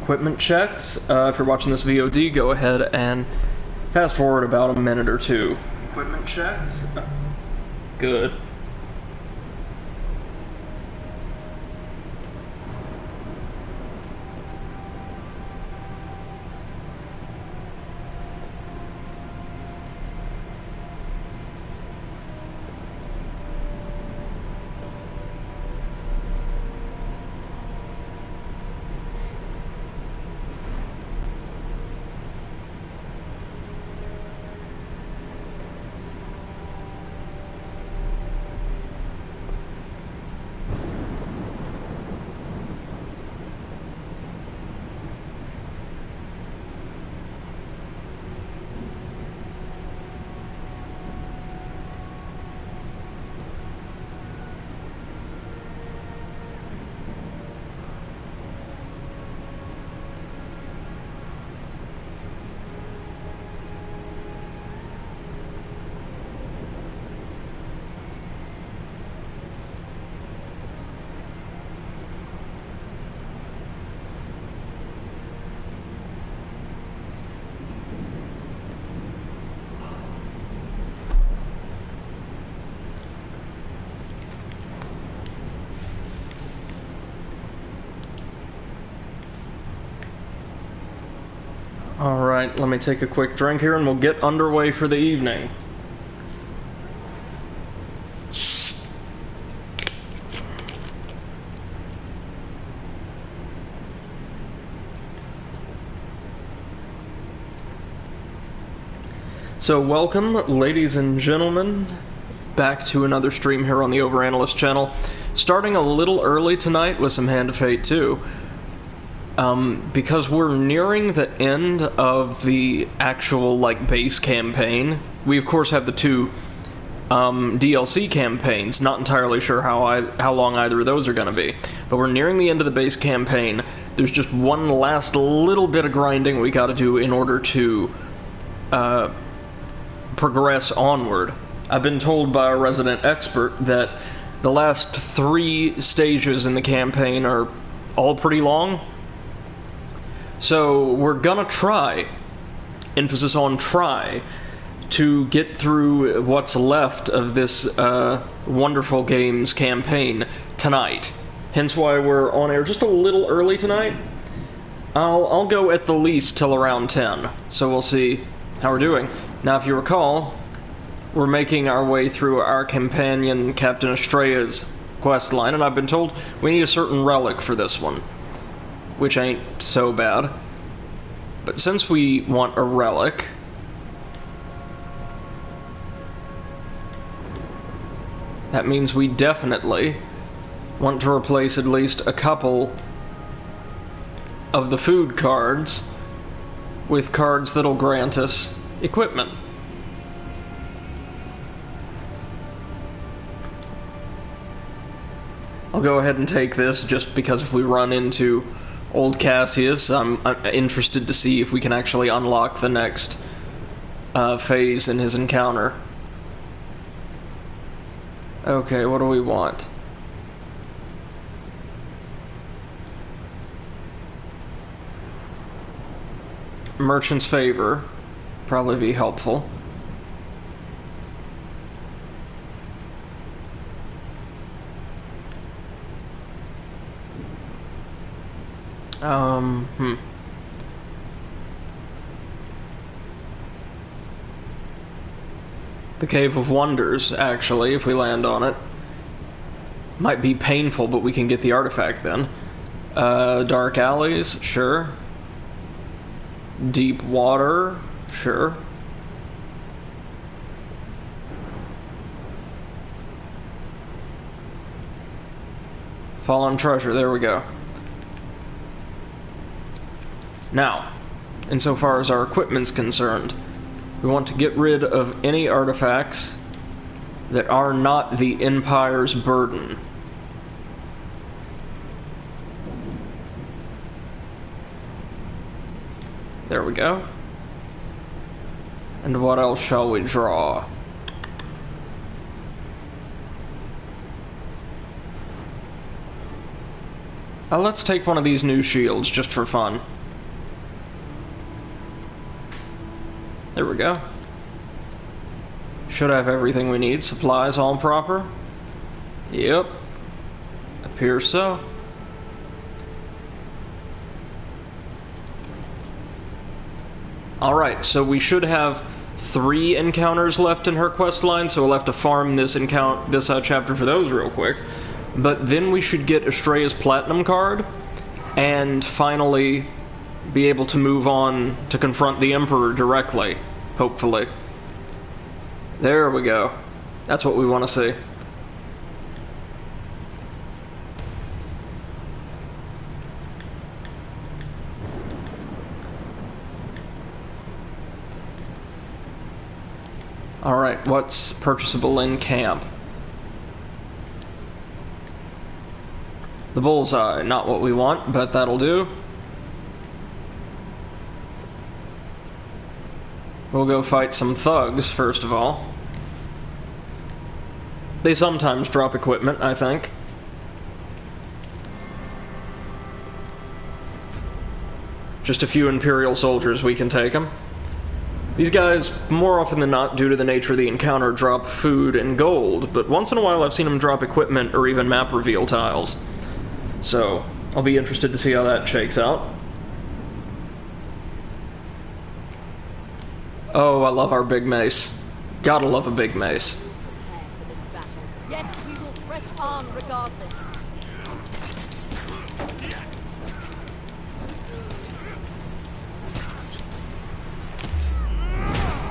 equipment checks. If you're watching this VOD, go ahead and fast forward about a minute or two. Equipment checks. Good. Alright, let me take a quick drink here and we'll get underway for the evening. So welcome, ladies and gentlemen, back to another stream here on the Overanalyst channel. Starting a little early tonight with some Hand of Fate 2. Because we're nearing the end of the actual, base campaign. We, of course, have the two, DLC campaigns. Not entirely sure how long either of those are going to be. But we're nearing the end of the base campaign. There's just one last little bit of grinding we gotta do in order to, progress onward. I've been told by a resident expert that the last 3 stages in the campaign are all pretty long. So we're gonna try, emphasis on try, to get through what's left of this wonderful games campaign tonight. Hence why we're on air just a little early tonight. I'll go at the least till around 10, so we'll see how we're doing. Now, if you recall, we're making our way through our companion Captain Estrella's quest line, and I've been told we need a certain relic for this one. Which ain't so bad. But since we want a relic, that means we definitely want to replace at least a couple of the food cards with cards that'll grant us equipment. I'll go ahead and take this just because if we run into old Cassius, I'm interested to see if we can actually unlock the next phase in his encounter. Okay, what do we want? Merchant's Favor. Probably be helpful. The Cave of Wonders, actually, if we land on it. Might be painful, but we can get the artifact then. Dark Alleys, sure. Deep Water, sure. Fallen Treasure, there we go. Now, insofar as our equipment's concerned, we want to get rid of any artifacts that are not the Empire's burden. There we go. And what else shall we draw? Let's take one of these new shields, just for fun. There we go. Should have everything we need. Supplies all proper. Yep. Appears so. Alright, so we should have 3 encounters left in her quest line, so we'll have to farm this chapter for those real quick. But then we should get Estrella's Platinum card, and finally be able to move on to confront the Emperor directly, hopefully. There we go. That's what we want to see. Alright, what's purchasable in camp? The bullseye, not what we want, but that'll do. We'll go fight some thugs, first of all. They sometimes drop equipment, I think. Just a few Imperial soldiers, we can take them. These guys, more often than not, due to the nature of the encounter, drop food and gold, but once in a while I've seen them drop equipment or even map reveal tiles. So, I'll be interested to see how that shakes out. Oh, I love our big mace. Gotta love a big mace. For this battle, yet we will press on regardless.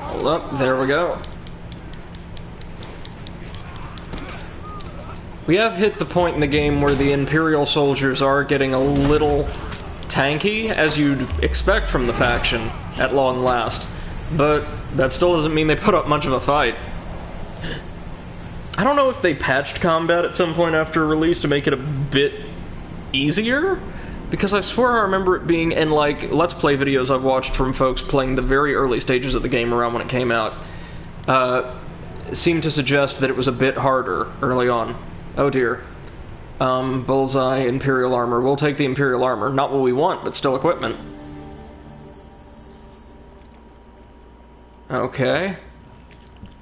Hold up, there we go. We have hit the point in the game where the Imperial soldiers are getting a little tanky, as you'd expect from the faction, at long last. But that still doesn't mean they put up much of a fight. I don't know if they patched combat at some point after release to make it a bit easier, because I swear I remember it being in, like, Let's Play videos I've watched from folks playing the very early stages of the game around when it came out, seemed to suggest that it was a bit harder early on. Oh dear. Bullseye, Imperial armor. We'll take the Imperial armor. Not what we want, but still equipment. Okay.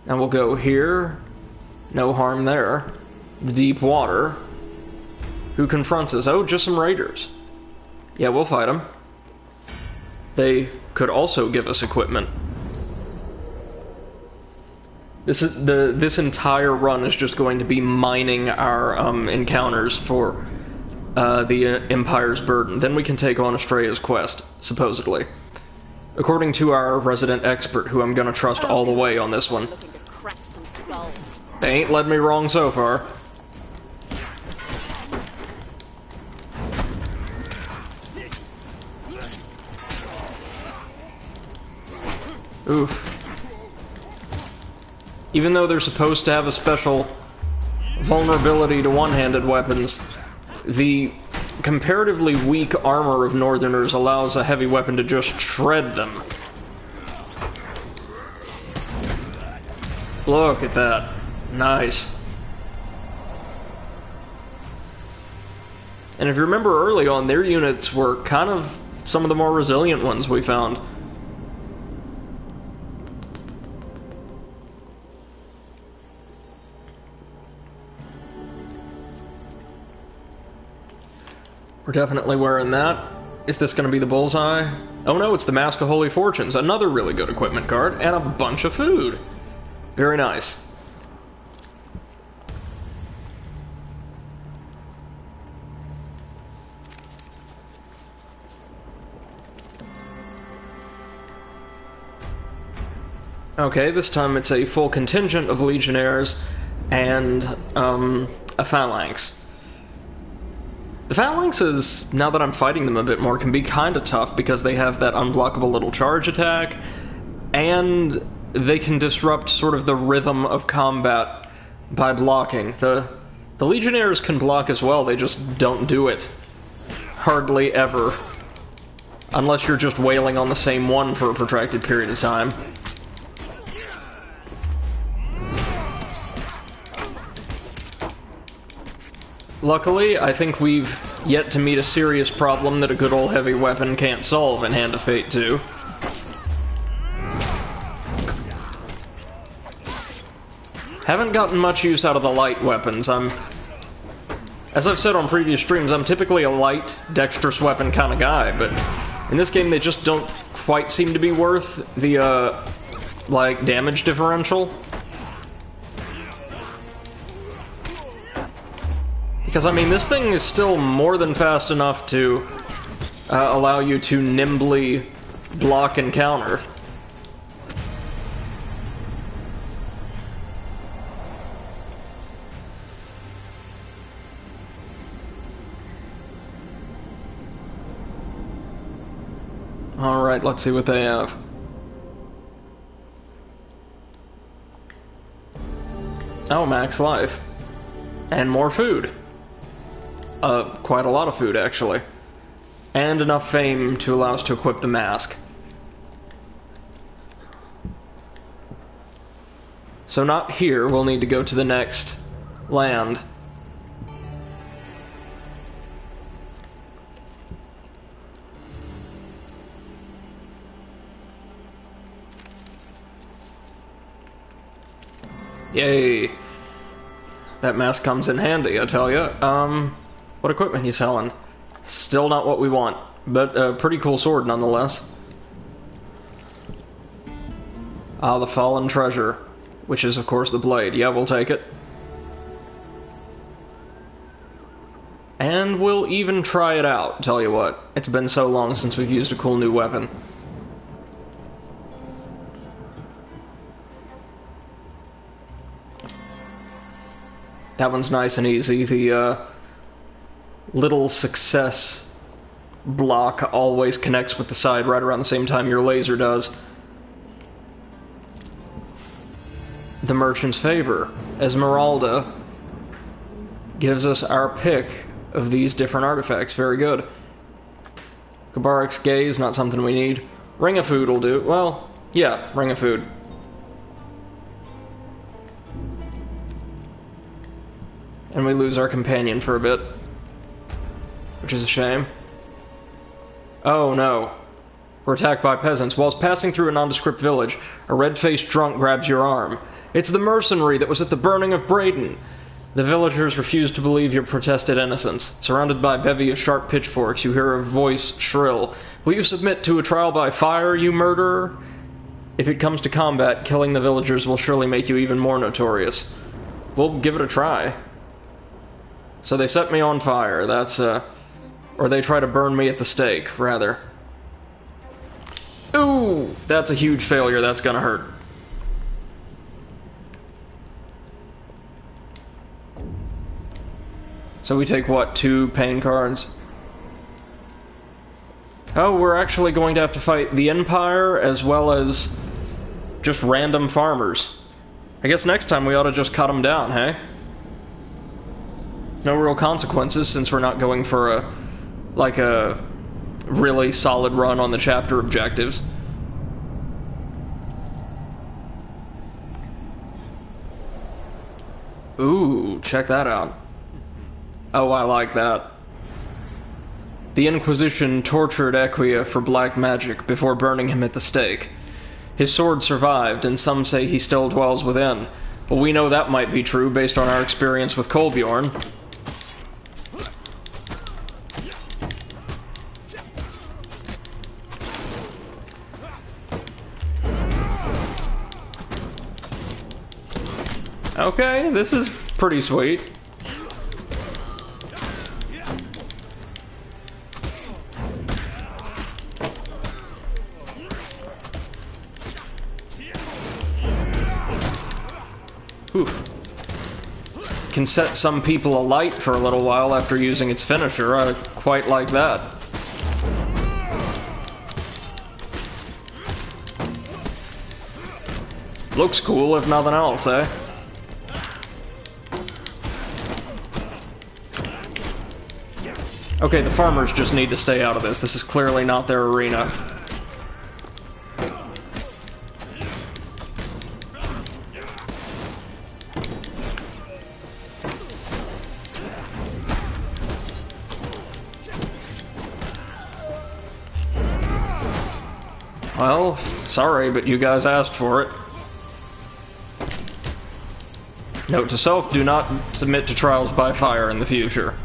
And we'll go here. No harm there. The deep water. Who confronts us? Oh, just some raiders. Yeah, we'll fight them. They could also give us equipment. This entire run is just going to be mining our encounters for the Empire's burden. Then we can take on Estrella's quest, supposedly. According to our resident expert, who I'm gonna trust all the way on this one. Looking to crack some skulls. They ain't led me wrong so far. Oof. Even though they're supposed to have a special vulnerability to one-handed weapons, the comparatively weak armor of Northerners allows a heavy weapon to just shred them. Look at that. Nice. And if you remember early on, their units were kind of some of the more resilient ones we found. We're definitely wearing that. Is this going to be the bullseye? Oh no, it's the Mask of Holy Fortunes. Another really good equipment card, and a bunch of food. Very nice. Okay, this time it's a full contingent of legionnaires and a phalanx. The phalanxes, now that I'm fighting them a bit more, can be kind of tough because they have that unblockable little charge attack, and they can disrupt sort of the rhythm of combat by blocking. The legionnaires can block as well, they just don't do it. Hardly ever. Unless you're just wailing on the same one for a protracted period of time. Luckily, I think we've yet to meet a serious problem that a good old heavy weapon can't solve in Hand of Fate 2. Haven't gotten much use out of the light weapons. As I've said on previous streams, I'm typically a light, dexterous weapon kind of guy, but in this game they just don't quite seem to be worth the, like, damage differential. Because, I mean, this thing is still more than fast enough to allow you to nimbly block and counter. Alright, let's see what they have. Oh, max life. And more food. Quite a lot of food, actually. And enough fame to allow us to equip the mask. So not here, we'll need to go to the next land. Yay. That mask comes in handy, I tell ya. What equipment you selling? Still not what we want, but a pretty cool sword nonetheless. Ah, the fallen treasure, which is of course the blade. Yeah, we'll take it. And we'll even try it out, tell you what. It's been so long since we've used a cool new weapon. That one's nice and easy. The little success block always connects with the side right around the same time your laser does. The Merchant's Favor. Esmeralda gives us our pick of these different artifacts. Very good. Kabarik's Gaze, not something we need. Ring of Food will do. Well, yeah, Ring of Food. And we lose our companion for a bit. Which is a shame. Oh no. We're attacked by peasants. Whilst passing through a nondescript village, a red-faced drunk grabs your arm. It's the mercenary that was at the burning of Braden. The villagers refuse to believe your protested innocence. Surrounded by a bevy of sharp pitchforks, you hear a voice shrill. Will you submit to a trial by fire, you murderer? If it comes to combat, killing the villagers will surely make you even more notorious. We'll give it a try. So they set me on fire, that's, or they try to burn me at the stake, rather. Ooh! That's a huge failure, that's gonna hurt. So we take, what, 2 pain cards? Oh, we're actually going to have to fight the Empire, as well as just random farmers. I guess next time we ought to just cut them down, hey? No real consequences, since we're not going for a really solid run on the chapter objectives. Ooh, check that out. Oh, I like that. The Inquisition tortured Equia for black magic before burning him at the stake. His sword survived, and some say he still dwells within. But we know that might be true based on our experience with Kolbjorn. Okay, this is pretty sweet. Oof. Can set some people alight for a little while after using its finisher. I quite like that. Looks cool, if nothing else, eh? Okay, the farmers just need to stay out of this. This is clearly not their arena. Well, sorry, but you guys asked for it. Note to self, do not submit to trials by fire in the future.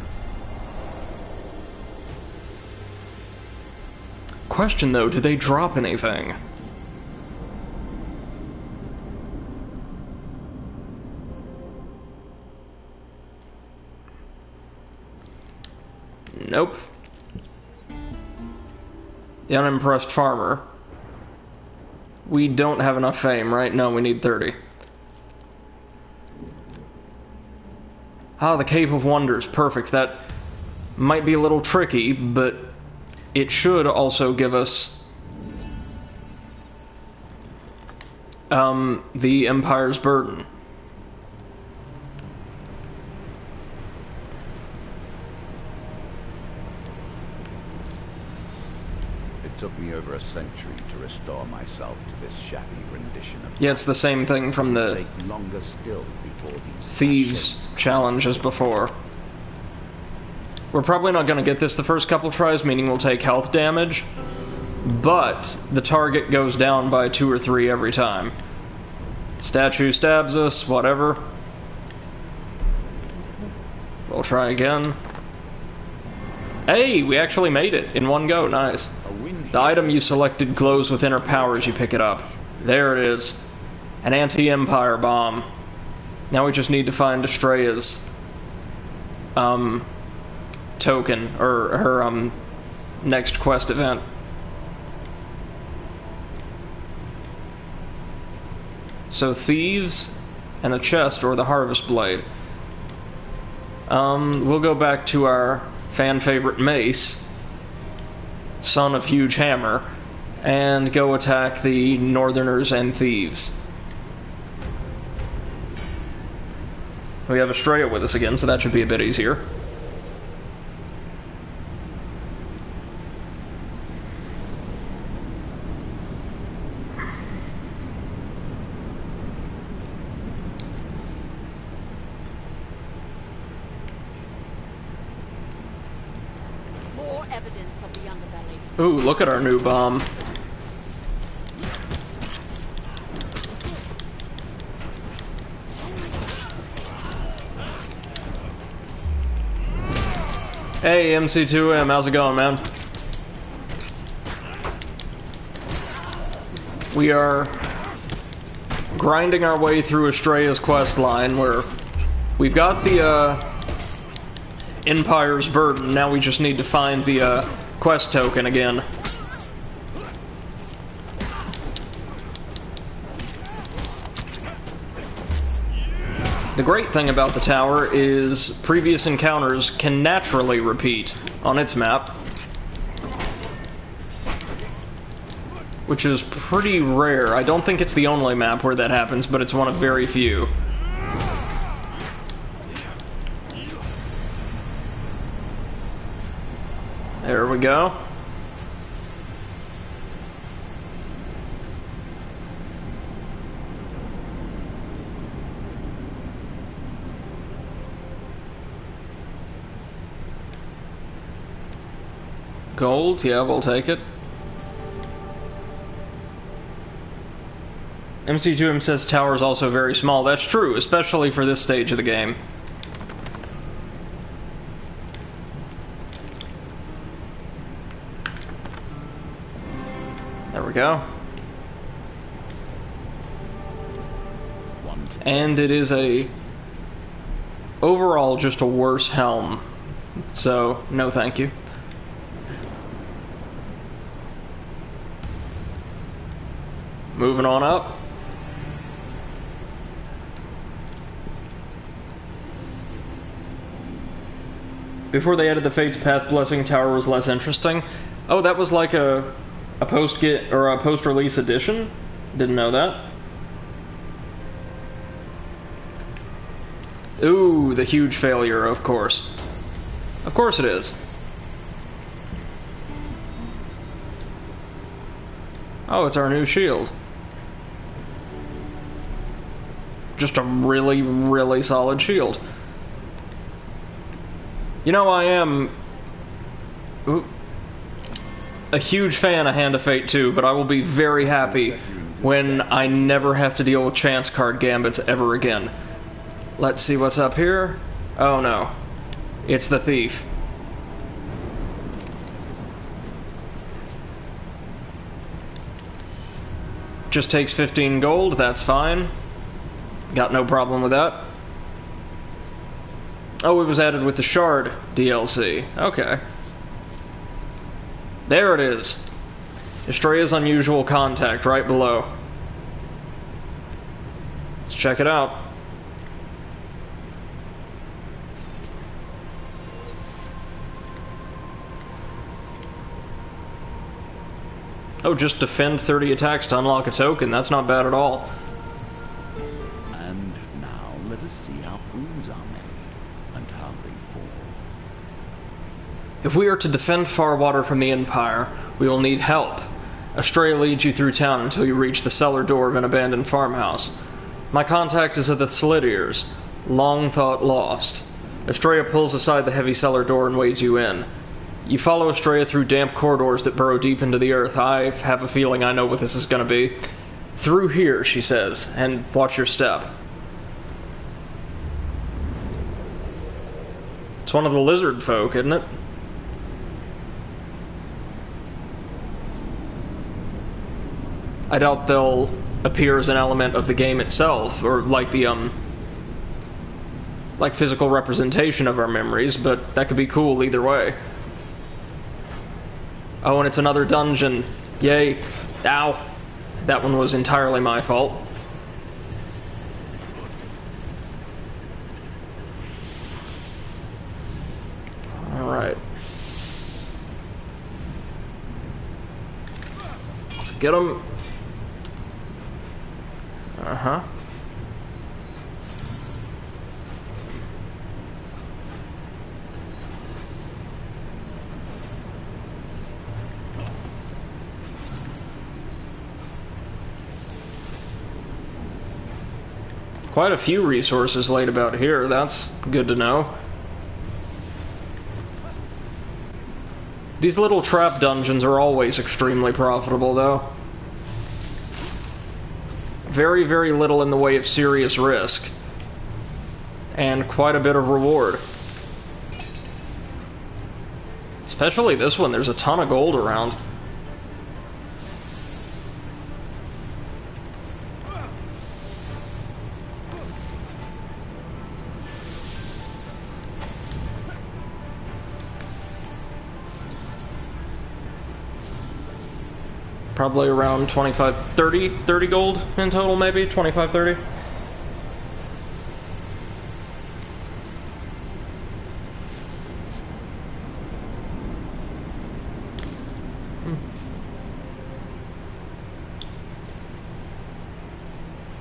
Question though, do they drop anything? Nope. The unimpressed farmer. We don't have enough fame, right? No, we need 30. Ah, the Cave of Wonders. Perfect. That might be a little tricky, but it should also give us the Empire's Burden. It took me over a century to restore myself to this shabby rendition of... Yeah, it's the same thing from the take longer still before these Thieves challenge as before. We're probably not going to get this the first couple tries, meaning we'll take health damage, but the target goes down by 2 or 3 every time. Statue stabs us, whatever. We'll try again. Hey, we actually made it in one go, nice. The item you selected glows with inner power as you pick it up. There it is. An anti-Empire bomb. Now we just need to find Estrella's token, or her next quest event. So thieves and a chest or the harvest blade. We'll go back to our fan favorite mace, son of Huge Hammer, and go attack the Northerners and thieves. We have Estrella with us again, so that should be a bit easier. More evidence of the underbelly. Ooh, look at our new bomb. Hey, MC2M, how's it going, man? We are grinding our way through Estrella's quest line, where we've got the Empire's Burden. Now we just need to find the quest token again. The great thing about the tower is previous encounters can naturally repeat on its map, which is pretty rare. I don't think it's the only map where that happens, but it's one of very few. There we go. Gold, yeah, we'll take it. MC2M says tower is also very small. That's true, especially for this stage of the game. There we go. And it is overall just a worse helm. So, no thank you. Moving on up. Before they added the Fate's Path Blessing, Tower was less interesting. Oh, that was like a post-get or a post-release edition? Didn't know that. Ooh, the huge failure, of course. Of course it is. Oh, it's our new shield. Just a really, really solid shield. You know, I am... Ooh. a huge fan of Hand of Fate 2, but I will be very happy when I never have to deal with chance card gambits ever again. Let's see what's up here. Oh no. It's the thief. Just takes 15 gold, that's fine. Got no problem with that. Oh, it was added with the Shard DLC. Okay. There it is. Estrella's unusual contact right below. Let's check it out. Oh, just defend 30 attacks to unlock a token. That's not bad at all. And now let us see how runes are made and how they fall. If we are to defend Farwater from the Empire, we will need help. Estrella leads you through town until you reach the cellar door of an abandoned farmhouse. My contact is at the Solitiers, long thought lost. Estrella pulls aside the heavy cellar door and wades you in. You follow Estrella through damp corridors that burrow deep into the earth. I have a feeling I know what this is going to be. Through here, she says, and watch your step. It's one of the lizard folk, isn't it? I doubt they'll appear as an element of the game itself, or like the, like physical representation of our memories, but that could be cool either way. Oh, and it's another dungeon. Yay. Ow. That one was entirely my fault. Alright. Let's get him. Uh-huh. Quite a few resources laid about here, that's good to know. These little trap dungeons are always extremely profitable, though. Very, very little in the way of serious risk. And quite a bit of reward. Especially this one, there's a ton of gold around. Probably around 25, 30 gold in total, maybe 25, 30.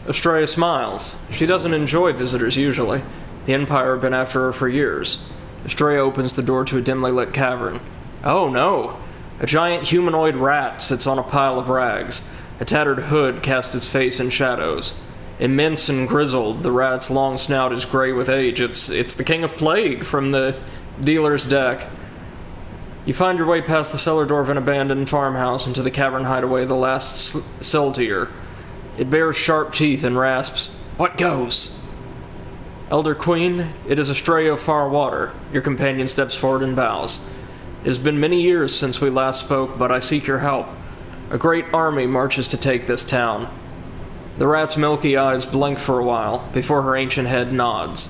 Estrella smiles. She doesn't enjoy visitors usually. The Empire have been after her for years. Estrella opens the door to a dimly lit cavern. Oh no! A giant humanoid rat sits on a pile of rags. A tattered hood casts its face in shadows. Immense and grizzled, the rat's long snout is gray with age. It's the King of Plague from the dealer's deck. You find your way past the cellar door of an abandoned farmhouse into the cavern hideaway of the last Siltier. It bears sharp teeth and rasps, "What goes?" Elder Queen, it is Estrella of Farwater. Your companion steps forward and bows. It has been many years since we last spoke, but I seek your help. A great army marches to take this town. The rat's milky eyes blink for a while, before her ancient head nods.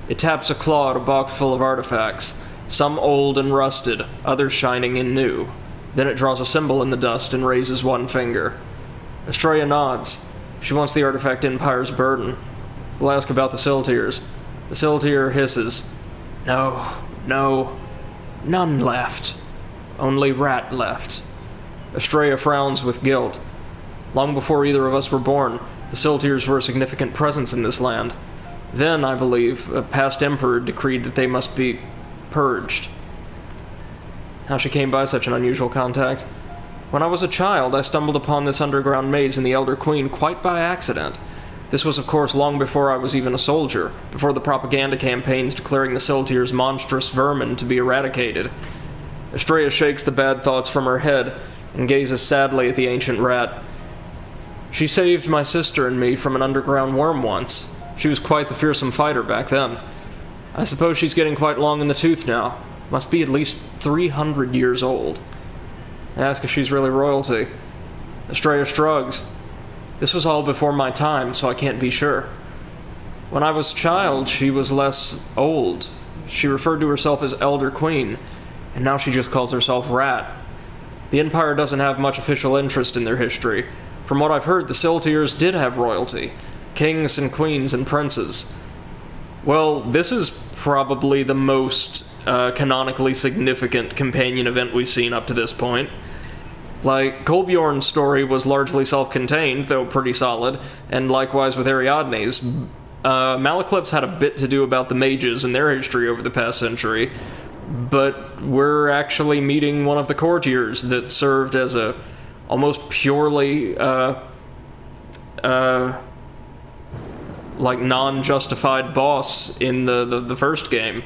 It taps a claw at a box full of artifacts, some old and rusted, others shining and new. Then it draws a symbol in the dust and raises one finger. Estrella nods. She wants the artifact Empire's burden. We'll ask about the Siltiers. The Siltier hisses. No, no. None left. Only rat left. Estrella frowns with guilt. Long before either of us were born, the Siltiers were a significant presence in this land. Then, I believe, a past emperor decreed that they must be purged. How she came by such an unusual contact. When I was a child, I stumbled upon this underground maze in the Elder Queen quite by accident. This was, of course, long before I was even a soldier, before the propaganda campaigns declaring the Siltiers monstrous vermin to be eradicated. Estrella shakes the bad thoughts from her head. and gazes sadly at the ancient rat. She saved my sister and me from an underground worm once. She was quite the fearsome fighter back then. I suppose she's getting quite long in the tooth now. Must be at least 300 years old. I ask if she's really royalty. Estrella shrugs. This was all before my time, so I can't be sure. When I was a child, she was less old. She referred to herself as Elder Queen, and now she just calls herself Rat. The Empire doesn't have much official interest in their history. From what I've heard, the Siltiers did have royalty. Kings and queens and princes. Well, this is probably the most canonically significant companion event we've seen up to this point. Like, Kolbjorn's story was largely self-contained, though pretty solid, and likewise with Ariadne's. Malaclypse had a bit to do about the mages and their history over the past century, but we're actually meeting one of the courtiers that served as a almost purely like non-justified boss in the first game.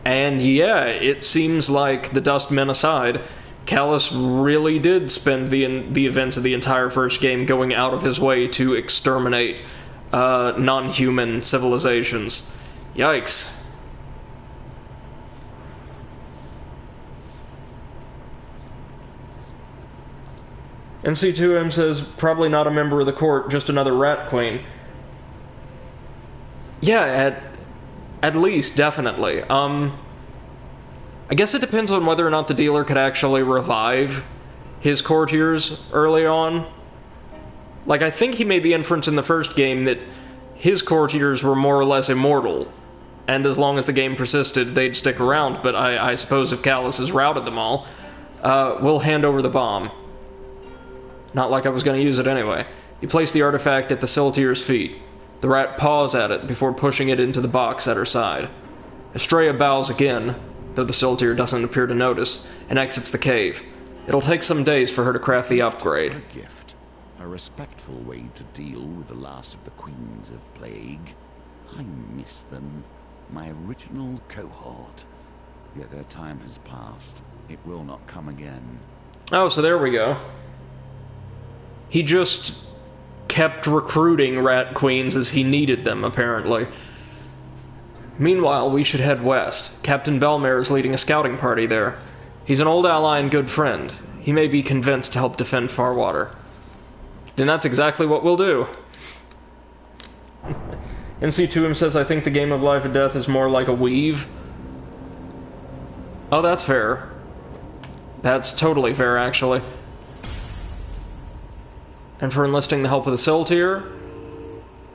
And yeah, it seems like, the Dustmen aside, Kallas really did spend the events of the entire first game going out of his way to exterminate non-human civilizations. Yikes. MC2M says, probably not a member of the court, just another rat queen. Yeah, at least, definitely. I guess it depends on whether or not the dealer could actually revive his courtiers early on. Like, I think he made the inference in the first game that his courtiers were more or less immortal, and as long as the game persisted, they'd stick around, but I suppose if Kallas has routed them all, we'll hand over the bomb. Not like I was going to use it anyway. You place the artifact at the Siltier's feet. The rat paws at it before pushing it into the box at her side. Estrella bows again, though the Siltier doesn't appear to notice, and exits the cave. It'll take some days for her to craft the upgrade. A gift. A respectful way to deal with the last of the Queens of Plague. I miss them. My original cohort. Yet their time has passed. It will not come again. Oh, so there we go. He just kept recruiting rat queens as he needed them, apparently. Meanwhile, we should head west. Captain Belmare is leading a scouting party there. He's an old ally and good friend. He may be convinced to help defend Farwater. Then that's exactly what we'll do. MC2M says, I think the game of life and death is more like a weave. Oh, that's fair. That's totally fair, actually. And for enlisting the help of the Siltier,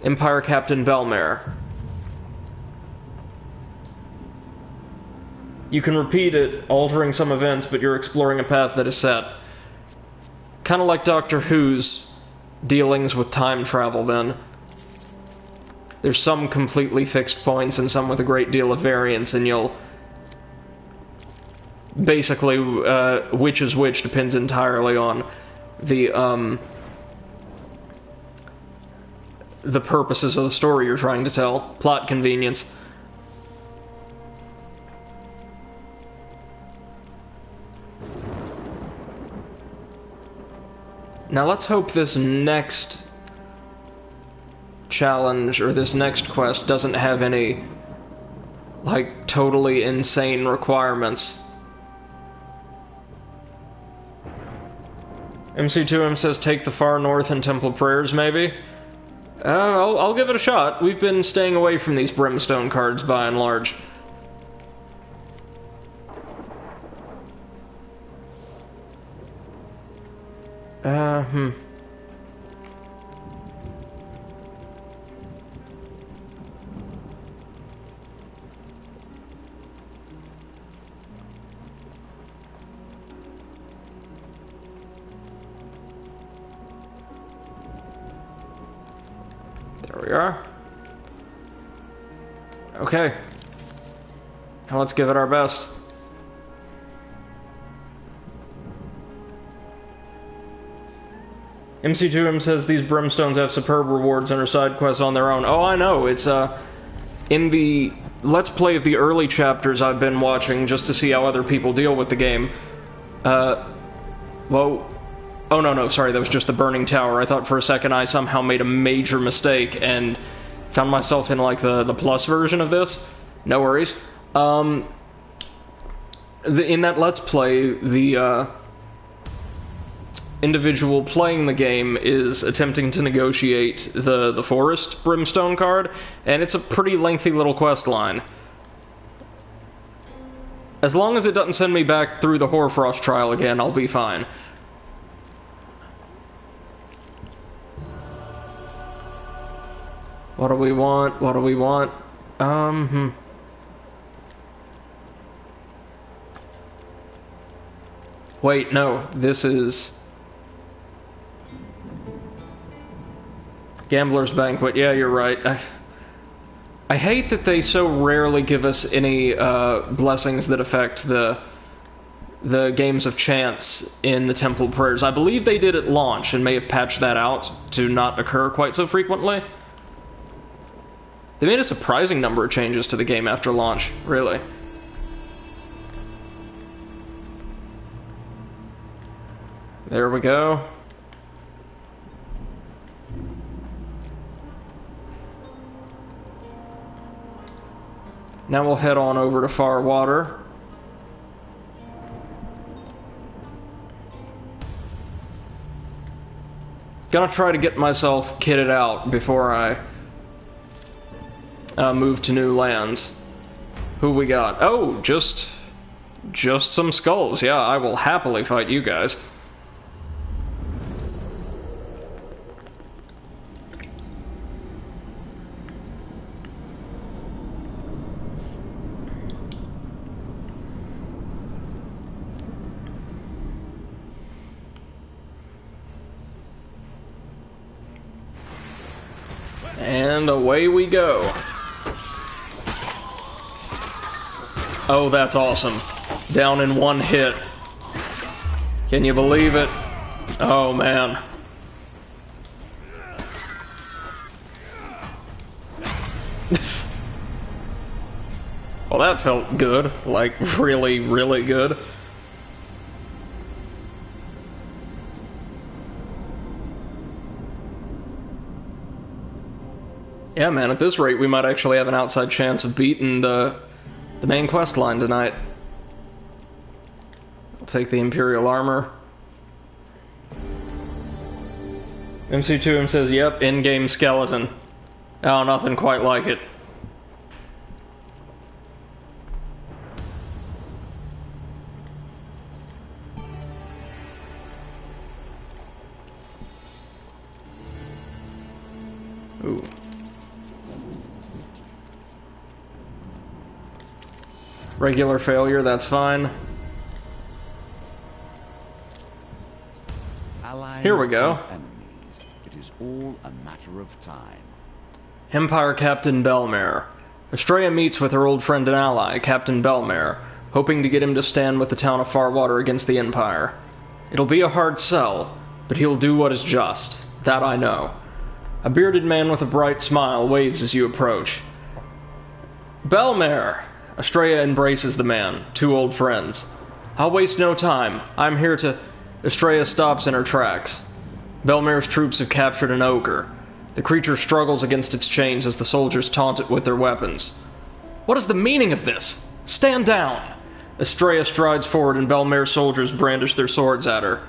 Empire Captain Belmare. You can repeat it, altering some events, but you're exploring a path that is set. Kind of like Doctor Who's dealings with time travel, then. There's some completely fixed points and some with a great deal of variance, and you'll... Basically, which is which depends entirely on the purposes of the story you're trying to tell. Plot convenience. Now let's hope this next challenge, or this next quest, doesn't have any, like, totally insane requirements. MC2M says take the far north and Temple Prayers, maybe? I'll give it a shot. We've been staying away from these brimstone cards by and large. There we are. Okay. Now let's give it our best. MC2M says these brimstones have superb rewards and are side quests on their own. Oh, I know. It's, in the Let's Play of the early chapters I've been watching just to see how other people deal with the game, Whoa. Oh, no, sorry, that was just the burning tower. I thought for a second I somehow made a major mistake and found myself in, like, the plus version of this. No worries. In that Let's Play, the, individual playing the game is attempting to negotiate the Forest Brimstone card, and it's a pretty lengthy little quest line. As long as it doesn't send me back through the Hoarfrost trial again, I'll be fine. What do we want? What do we want? Wait, no, this is... Gambler's Banquet. Yeah, you're right. I hate that they so rarely give us any blessings that affect the games of chance in the Temple Prayers. I believe they did at launch and may have patched that out to not occur quite so frequently. They made a surprising number of changes to the game after launch, really. There we go. Now we'll head on over to Far Water. Gonna try to get myself kitted out before I move to new lands. Who we got? Oh, just some skulls. Yeah, I will happily fight you guys. And away we go. Oh, that's awesome. Down in one hit. Can you believe it? Oh, man. Well, that felt good. Like, really, really good. Yeah, man, at this rate, we might actually have an outside chance of beating the main quest line tonight. I'll take the Imperial Armor. MC2M says, yep, in-game skeleton. Oh, nothing quite like it. Ooh. Regular failure, that's fine. Allies Here we go. and enemies. It is all a matter of time. Empire Captain Belmare. Estrella meets with her old friend and ally, Captain Belmare, hoping to get him to stand with the town of Farwater against the Empire. It'll be a hard sell, but he'll do what is just. That I know. A bearded man with a bright smile waves as you approach. Belmare! Estrella embraces the man, two old friends. I'll waste no time. I'm here to... Estrella stops in her tracks. Belmare's troops have captured an ogre. The creature struggles against its chains as the soldiers taunt it with their weapons. What is the meaning of this? Stand down! Estrella strides forward and Belmare's soldiers brandish their swords at her.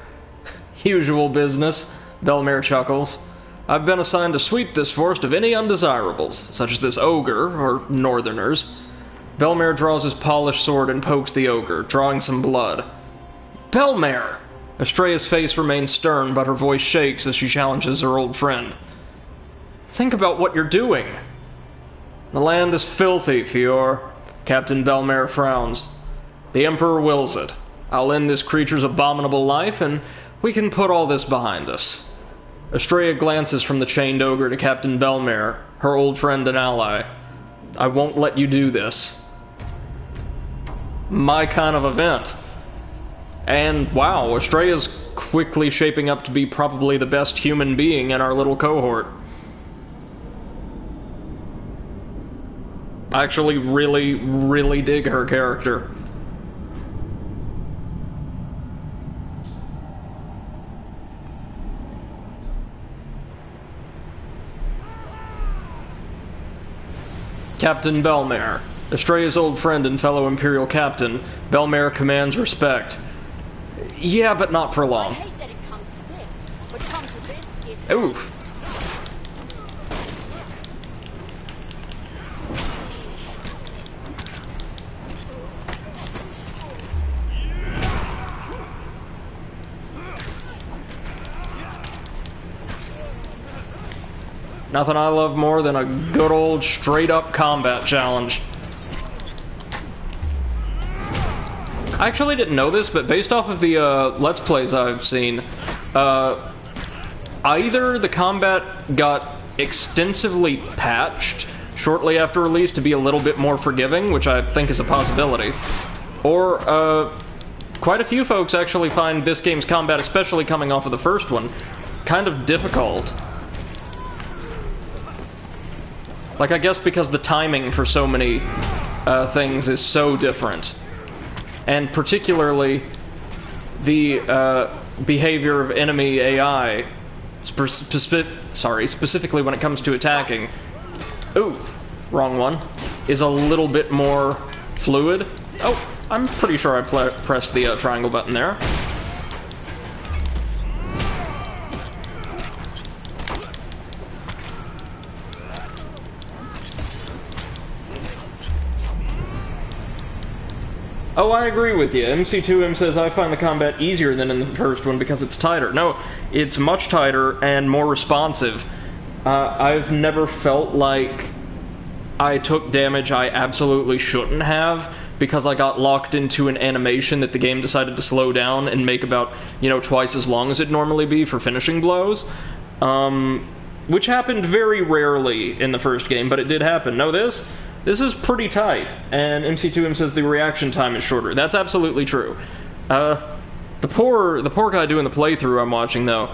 Usual business, Belmare chuckles. I've been assigned to sweep this forest of any undesirables, such as this ogre, or northerners. Belmare draws his polished sword and pokes the ogre, drawing some blood. Belmare! Estrella's face remains stern, but her voice shakes as she challenges her old friend. Think about what you're doing. The land is filthy, Fior. Captain Belmare frowns. The Emperor wills it. I'll end this creature's abominable life, and we can put all this behind us. Estrella glances from the chained ogre to Captain Belmare, her old friend and ally. I won't let you do this. My kind of event. And wow, Estrella's quickly shaping up to be probably the best human being in our little cohort. I actually really, really dig her character. Captain Belmare. Estrella's old friend and fellow Imperial captain, Belmare commands respect. Yeah, but not for I long. hate that it comes to this, but come to this, it Oof. Nothing I love more than a good old straight-up combat challenge. I actually didn't know this, but based off of the Let's Plays I've seen, either the combat got extensively patched shortly after release to be a little bit more forgiving, which I think is a possibility, or quite a few folks actually find this game's combat, especially coming off of the first one, kind of difficult. Like, I guess because the timing for so many things is so different. And particularly, the behavior of enemy AI, specifically when it comes to attacking, ooh, wrong one, is a little bit more fluid. Oh, I'm pretty sure I pressed the triangle button there. Oh, I agree with you. MC2M says, I find the combat easier than in the first one because it's tighter. No, it's much tighter and more responsive. I've never felt like I took damage I absolutely shouldn't have because I got locked into an animation that the game decided to slow down and make about, twice as long as it'd normally be for finishing blows. Which happened very rarely in the first game, but it did happen. No, this is pretty tight, and MC2M says the reaction time is shorter. That's absolutely true. The poor guy doing the playthrough I'm watching, though,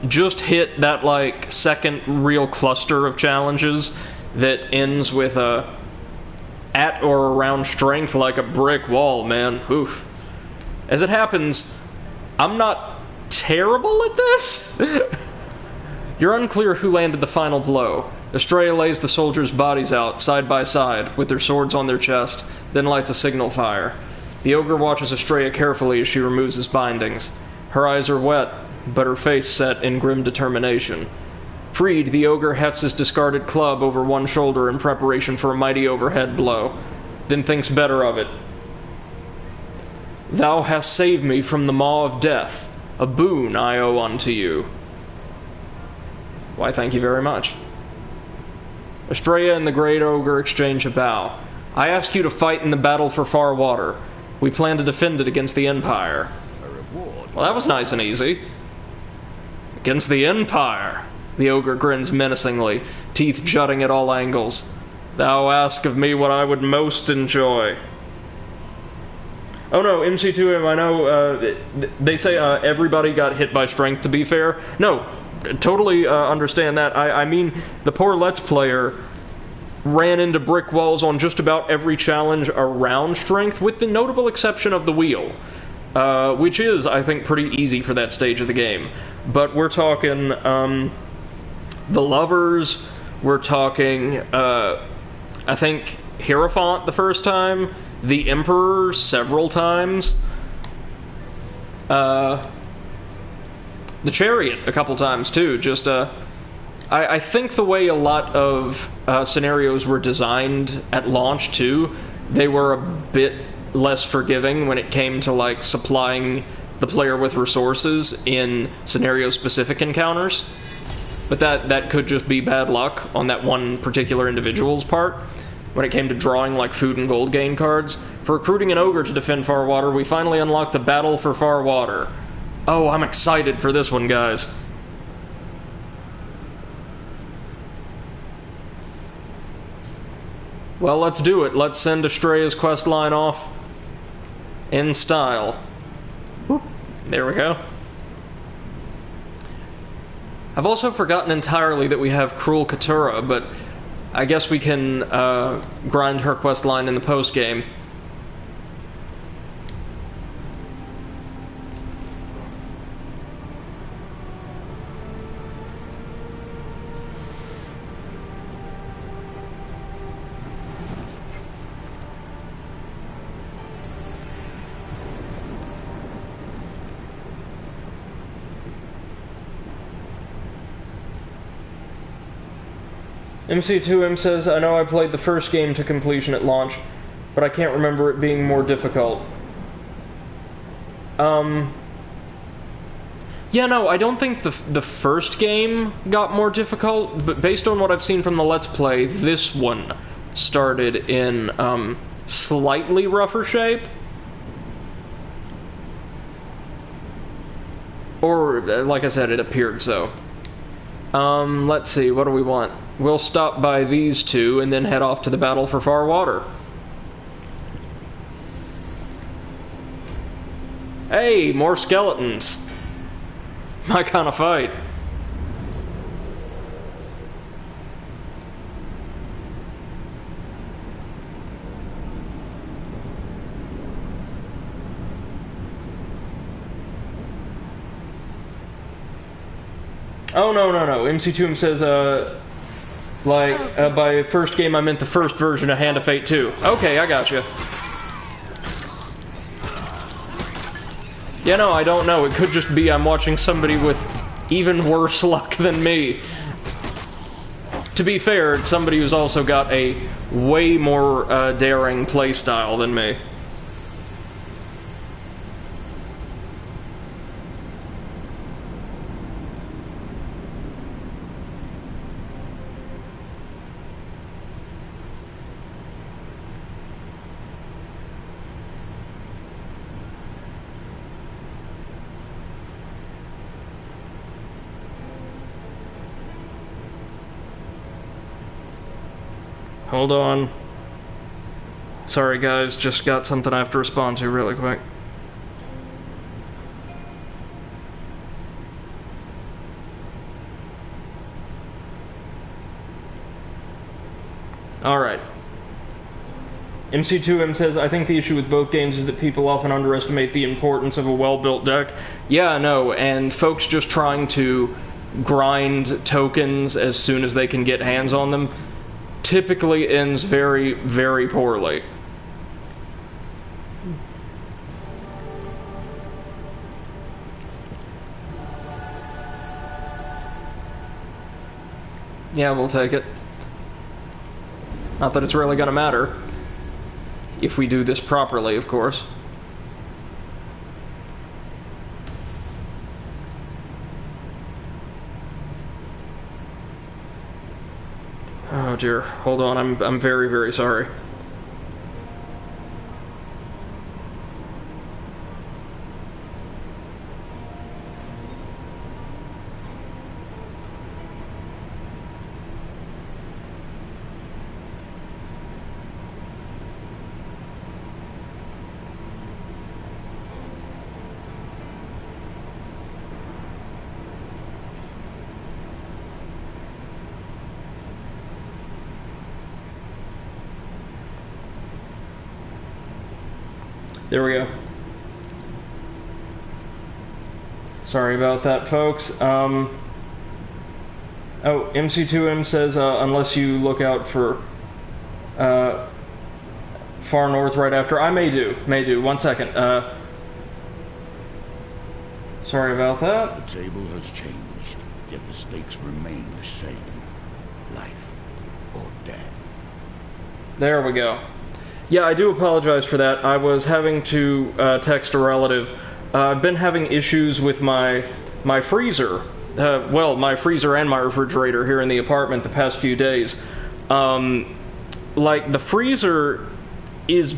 just hit that, second real cluster of challenges that ends with a at or around strength like a brick wall, man. Oof. As it happens, I'm not terrible at this. You're unclear who landed the final blow. Estrella lays the soldiers' bodies out, side by side, with their swords on their chest, then lights a signal fire. The ogre watches Estrella carefully as she removes his bindings. Her eyes are wet, but her face set in grim determination. Freed, the ogre hefts his discarded club over one shoulder in preparation for a mighty overhead blow, then thinks better of it. Thou hast saved me from the maw of death. A boon I owe unto you. Why, thank you very much. Estrella and the Great Ogre exchange a bow. I ask you to fight in the battle for Far Water. We plan to defend it against the Empire. A reward. Well, that was nice and easy. Against the Empire. The ogre grins menacingly, teeth jutting at all angles. Thou ask of me what I would most enjoy. Oh no, MC2M, I know, they say everybody got hit by strength, to be fair. No, totally understand that. I mean, the poor Let's Player ran into brick walls on just about every challenge around strength, with the notable exception of the wheel, which is, I think, pretty easy for that stage of the game. But we're talking the Lovers, we're talking, I think, Hierophant the first time, the Emperor several times, the Chariot a couple times too. Just I think the way a lot of scenarios were designed at launch too, they were a bit less forgiving when it came to supplying the player with resources in scenario-specific encounters. But that could just be bad luck on that one particular individual's part. When it came to drawing food and gold gain cards. For recruiting an ogre to defend Far Water, we finally unlocked the Battle for Far Water. Oh, I'm excited for this one, guys. Well, let's do it. Let's send Estrella's quest line off in style. Whoop. There we go. I've also forgotten entirely that we have Cruel Katura, but I guess we can grind her quest line in the post-game. MC2M says, I know I played the first game to completion at launch, but I can't remember it being more difficult. Yeah, no, I don't think the first game got more difficult, but based on what I've seen from the Let's Play, this one started in, slightly rougher shape. Or, like I said, it appeared so. Let's see, what do we want? We'll stop by these two and then head off to the Battle for Far Water. Hey, more skeletons. My kind of fight. Oh, no. MC2M says, by first game I meant the first version of Hand of Fate 2. Okay, I gotcha. Yeah, no, I don't know. It could just be I'm watching somebody with even worse luck than me. To be fair, it's somebody who's also got a way more daring playstyle than me. Hold on. Sorry guys, just got something I have to respond to really quick. Alright. MC2M says, I think the issue with both games is that people often underestimate the importance of a well-built deck. Yeah, no, and folks just trying to grind tokens as soon as they can get hands on them typically ends very, very poorly. Yeah, we'll take it. Not that it's really gonna matter. If we do this properly, of course. Oh dear, hold on, I'm very, very sorry. There we go. Sorry about that, folks. Oh, MC2M says, unless you look out for far north right after. I may do. 1 second. Sorry about that. The table has changed, yet the stakes remain the same. Life or death. There we go. Yeah, I do apologize for that. I was having to text a relative. I've been having issues with my freezer. Well, my freezer and my refrigerator here in the apartment the past few days. Like, the freezer is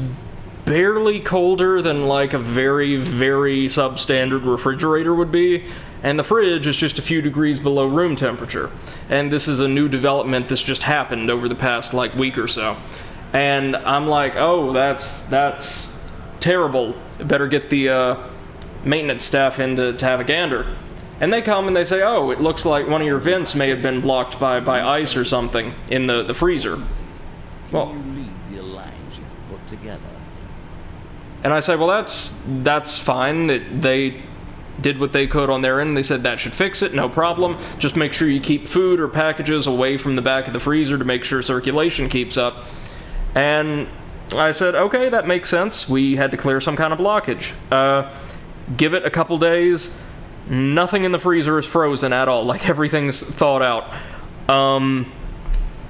barely colder than, like, a very, very substandard refrigerator would be, and the fridge is just a few degrees below room temperature. And this is a new development that's just happened over the past, like, week or so. And I'm like, oh, that's terrible. Better get the maintenance staff in to have a gander. And they come and they say, oh, it looks like one of your vents may have been blocked by ice or something in the freezer. Well, Can you lead the alliance you've put together? and I say, well, that's fine. They did what they could on their end. They said that should fix it, no problem. Just make sure you keep food or packages away from the back of the freezer to make sure circulation keeps up. And I said, okay, that makes sense. We had to clear some kind of blockage. Give it a couple days. Nothing in the freezer is frozen at all. Like, everything's thawed out.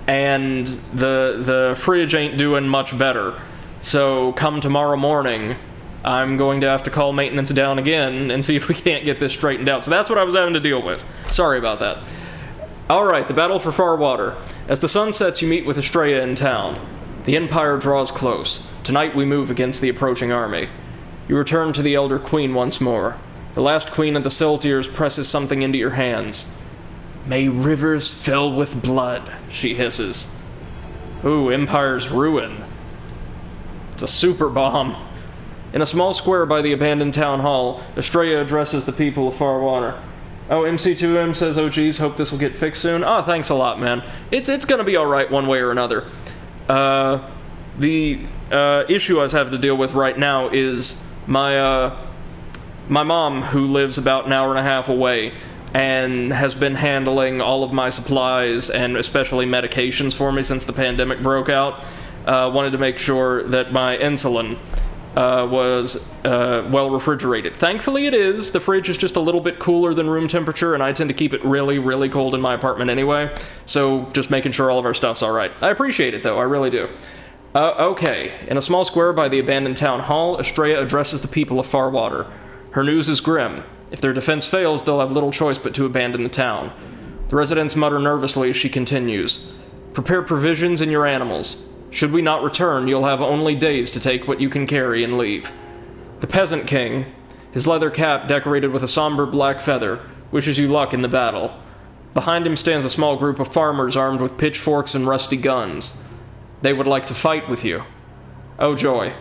and the fridge ain't doing much better. So come tomorrow morning, I'm going to have to call maintenance down again and see if we can't get this straightened out. So that's what I was having to deal with. Sorry about that. Alright, the battle for Farwater. As the sun sets, you meet with Estrella in town. The Empire draws close. Tonight we move against the approaching army. You return to the Elder Queen once more. The last Queen of the Siltiers presses something into your hands. May rivers fill with blood, she hisses. Ooh, Empire's ruin. It's a super bomb. In a small square by the abandoned town hall, Estrella addresses the people of Farwater. Oh, MC2M says, oh geez, hope this will get fixed soon. Oh, thanks a lot, man. It's gonna be alright one way or another. The issue I was having to deal with right now is my mom, who lives about an hour and a half away, and has been handling all of my supplies, and especially medications for me since the pandemic broke out, wanted to make sure that my insulin was well refrigerated. Thankfully it is. The fridge is just a little bit cooler than room temperature, and I tend to keep it really, really cold in my apartment anyway, so just making sure all of our stuff's alright. I appreciate it, though. I really do. Okay. In a small square by the abandoned town hall, Estrella addresses the people of Farwater. Her news is grim. If their defense fails, they'll have little choice but to abandon the town. The residents mutter nervously as she continues. Prepare provisions and your animals. Should we not return, you'll have only days to take what you can carry and leave. The peasant king, his leather cap decorated with a somber black feather, wishes you luck in the battle. Behind him stands a small group of farmers armed with pitchforks and rusty guns. They would like to fight with you. Oh joy.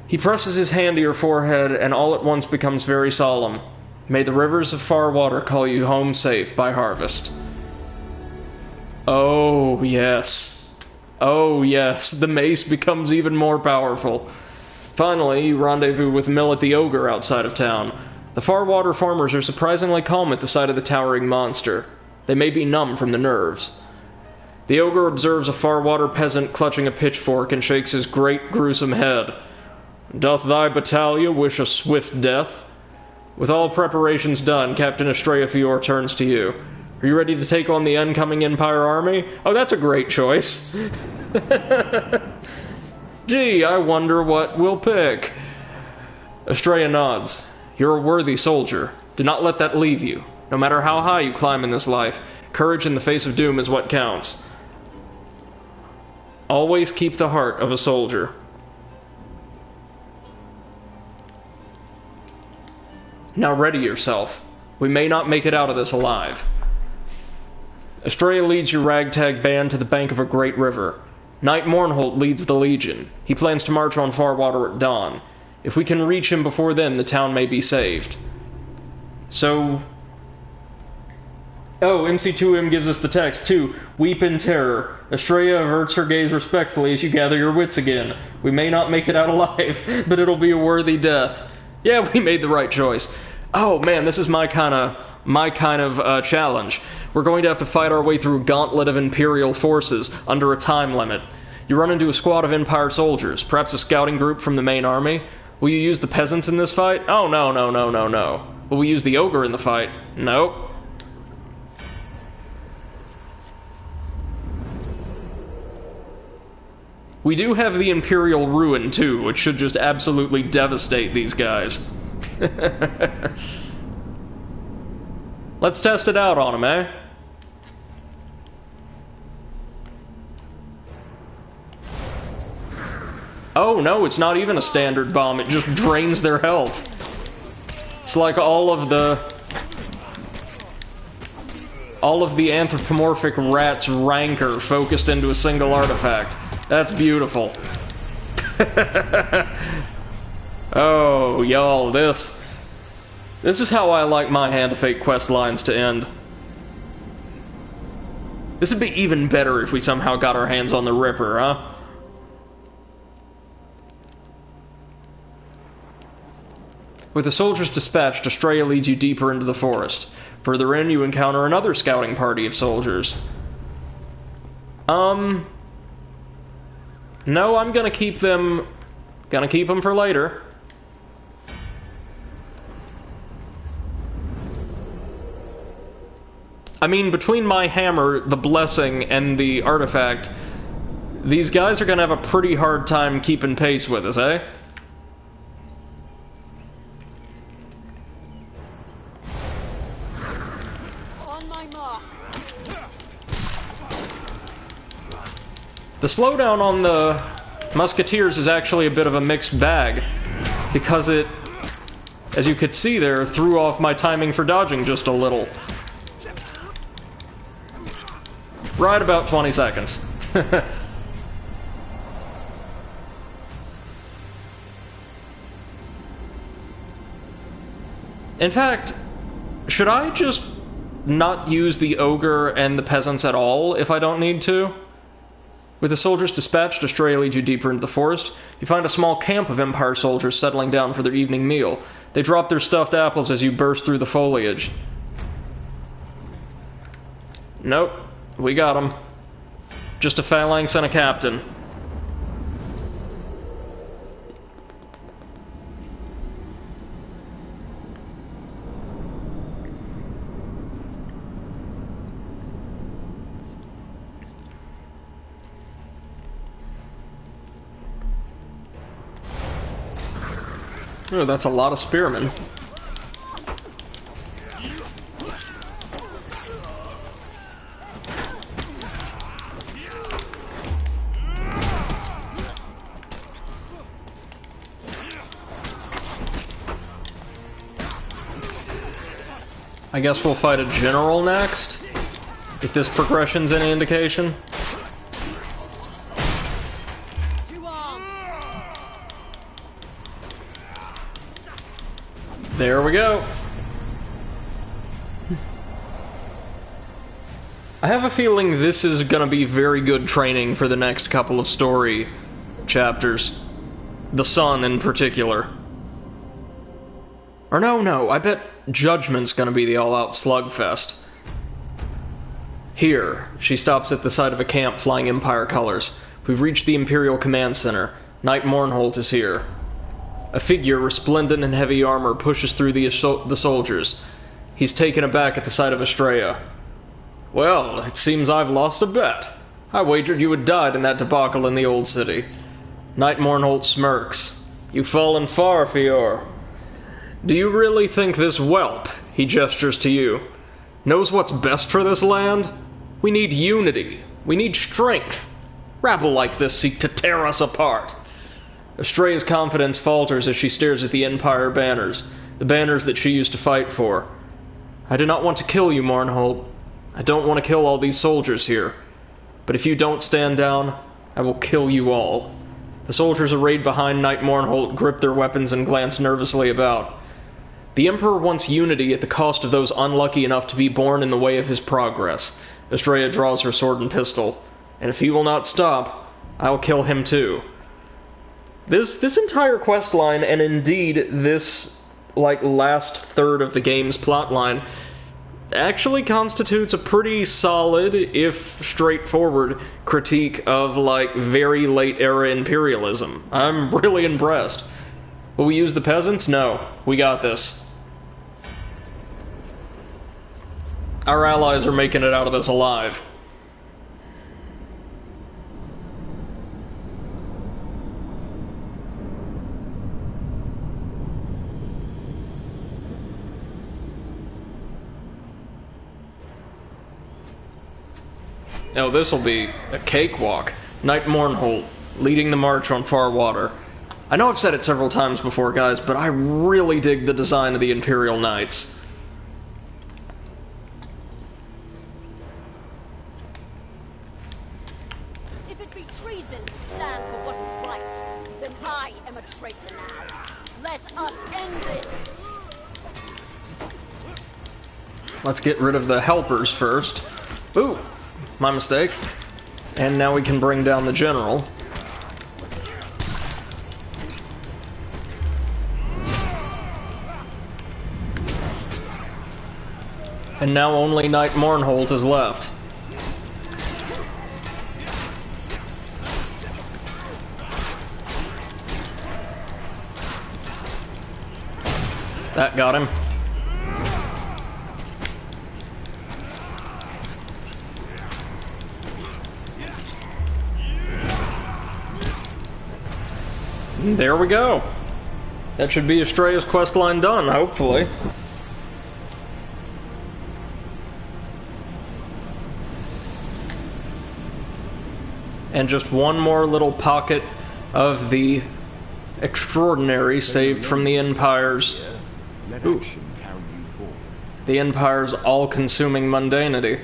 He presses his hand to your forehead and all at once becomes very solemn. May the rivers of Farwater call you home safe by harvest. Oh yes. Oh yes, the mace becomes even more powerful. Finally, you rendezvous with Millet the Ogre outside of town. The Farwater farmers are surprisingly calm at the sight of the towering monster. They may be numb from the nerves. The ogre observes a Farwater peasant clutching a pitchfork and shakes his great, gruesome head. Doth thy battalion wish a swift death? With all preparations done, Captain Estrella Fior turns to you. Are you ready to take on the oncoming Empire army? Oh, that's a great choice. Gee, I wonder what we'll pick. Estrella nods. You're a worthy soldier. Do not let that leave you. No matter how high you climb in this life, courage in the face of doom is what counts. Always keep the heart of a soldier. Now ready yourself. We may not make it out of this alive. Estrella leads your ragtag band to the bank of a great river. Knight Mournholt leads the Legion. He plans to march on Farwater at dawn. If we can reach him before then, the town may be saved. So... Oh, MC2M gives us the text, too. Weep in terror. Estrella averts her gaze respectfully as you gather your wits again. We may not make it out alive, but it'll be a worthy death. Yeah, we made the right choice. Oh, man, this is my kind of challenge. We're going to have to fight our way through a gauntlet of Imperial forces under a time limit. You run into a squad of Empire soldiers, perhaps a scouting group from the main army. Will you use the peasants in this fight? Oh, no. Will we use the ogre in the fight? Nope. We do have the Imperial Ruin, too, which should just absolutely devastate these guys. Let's test it out on them, eh? Oh, no, it's not even a standard bomb. It just drains their health. It's like all of the anthropomorphic rat's rancor focused into a single artifact. That's beautiful. Oh, y'all, this is how I like my Hand of Fate quest lines to end. This would be even better if we somehow got our hands on the Ripper, huh? With the soldiers dispatched, Estrella leads you deeper into the forest. Further in, you encounter another scouting party of soldiers. No, I'm gonna keep them... Gonna keep them for later. I mean, between my hammer, the blessing, and the artifact, these guys are gonna have a pretty hard time keeping pace with us, eh? On my mark. The slowdown on the Musketeers is actually a bit of a mixed bag, because it, as you could see there, threw off my timing for dodging just a little. Right about 20 seconds. In fact, should I just not use the ogre and the peasants at all if I don't need to? With the soldiers dispatched, Estrella leads you deeper into the forest. You find a small camp of Empire soldiers settling down for their evening meal. They drop their stuffed apples as you burst through the foliage. Nope, we got them. Just a phalanx and a captain. Oh, that's a lot of spearmen. I guess we'll fight a general next, if this progression's any indication. There we go. I have a feeling this is gonna be very good training for the next couple of story chapters. The Sun in particular. Or no, I bet Judgment's gonna be the all-out slugfest. Here, she stops at the side of a camp flying Empire colors. We've reached the Imperial Command Center. Knight Mournholt is here. A figure resplendent in heavy armor pushes through the soldiers. He's taken aback at the sight of Estrella. Well, it seems I've lost a bet. I wagered you had died in that debacle in the Old City. Knight Mournholt smirks. You've fallen far, Fior. Do you really think this whelp, he gestures to you, knows what's best for this land? We need unity. We need strength. Rabble like this seek to tear us apart. Estrella's confidence falters as she stares at the Empire banners, the banners that she used to fight for. I do not want to kill you, Mournholt. I don't want to kill all these soldiers here. But if you don't stand down, I will kill you all. The soldiers arrayed behind Knight Mournholt grip their weapons and glance nervously about. The Emperor wants unity at the cost of those unlucky enough to be born in the way of his progress. Estrella draws her sword and pistol. And if he will not stop, I'll kill him too. This entire quest line, and indeed this, last third of the game's plotline, actually constitutes a pretty solid, if straightforward, critique of, very late-era imperialism. I'm really impressed. Will we use the peasants? No. We got this. Our allies are making it out of this alive. Oh, this'll be a cakewalk. Knight Mournholt, leading the march on Farwater. I know I've said it several times before, guys, but I really dig the design of the Imperial Knights. If it be treason to stand for what is right, then I am a traitor now. Let us end this. Let's get rid of the helpers first. Ooh, my mistake. And now we can bring down the general. And now only Knight Mournholt is left. That got him. there we go. That should be Estrella's questline done, hopefully. And just one more little pocket of the extraordinary saved from the Empire's... Ooh. The Empire's all-consuming mundanity.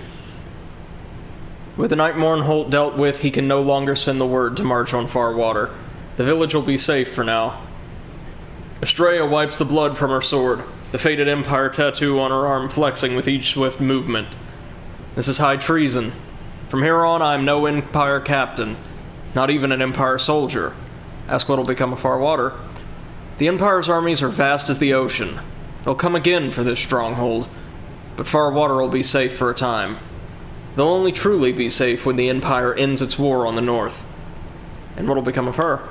With the Night Mournholt dealt with, he can no longer send the word to march on far water. The village will be safe for now. Estrella wipes the blood from her sword, the faded Empire tattoo on her arm flexing with each swift movement. This is high treason. From here on, I am no Empire captain, not even an Empire soldier. Ask what'll become of far water. The Empire's armies are vast as the ocean. They'll come again for this stronghold, but far water will be safe for a time. They'll only truly be safe when the Empire ends its war on the north. And what'll become of her?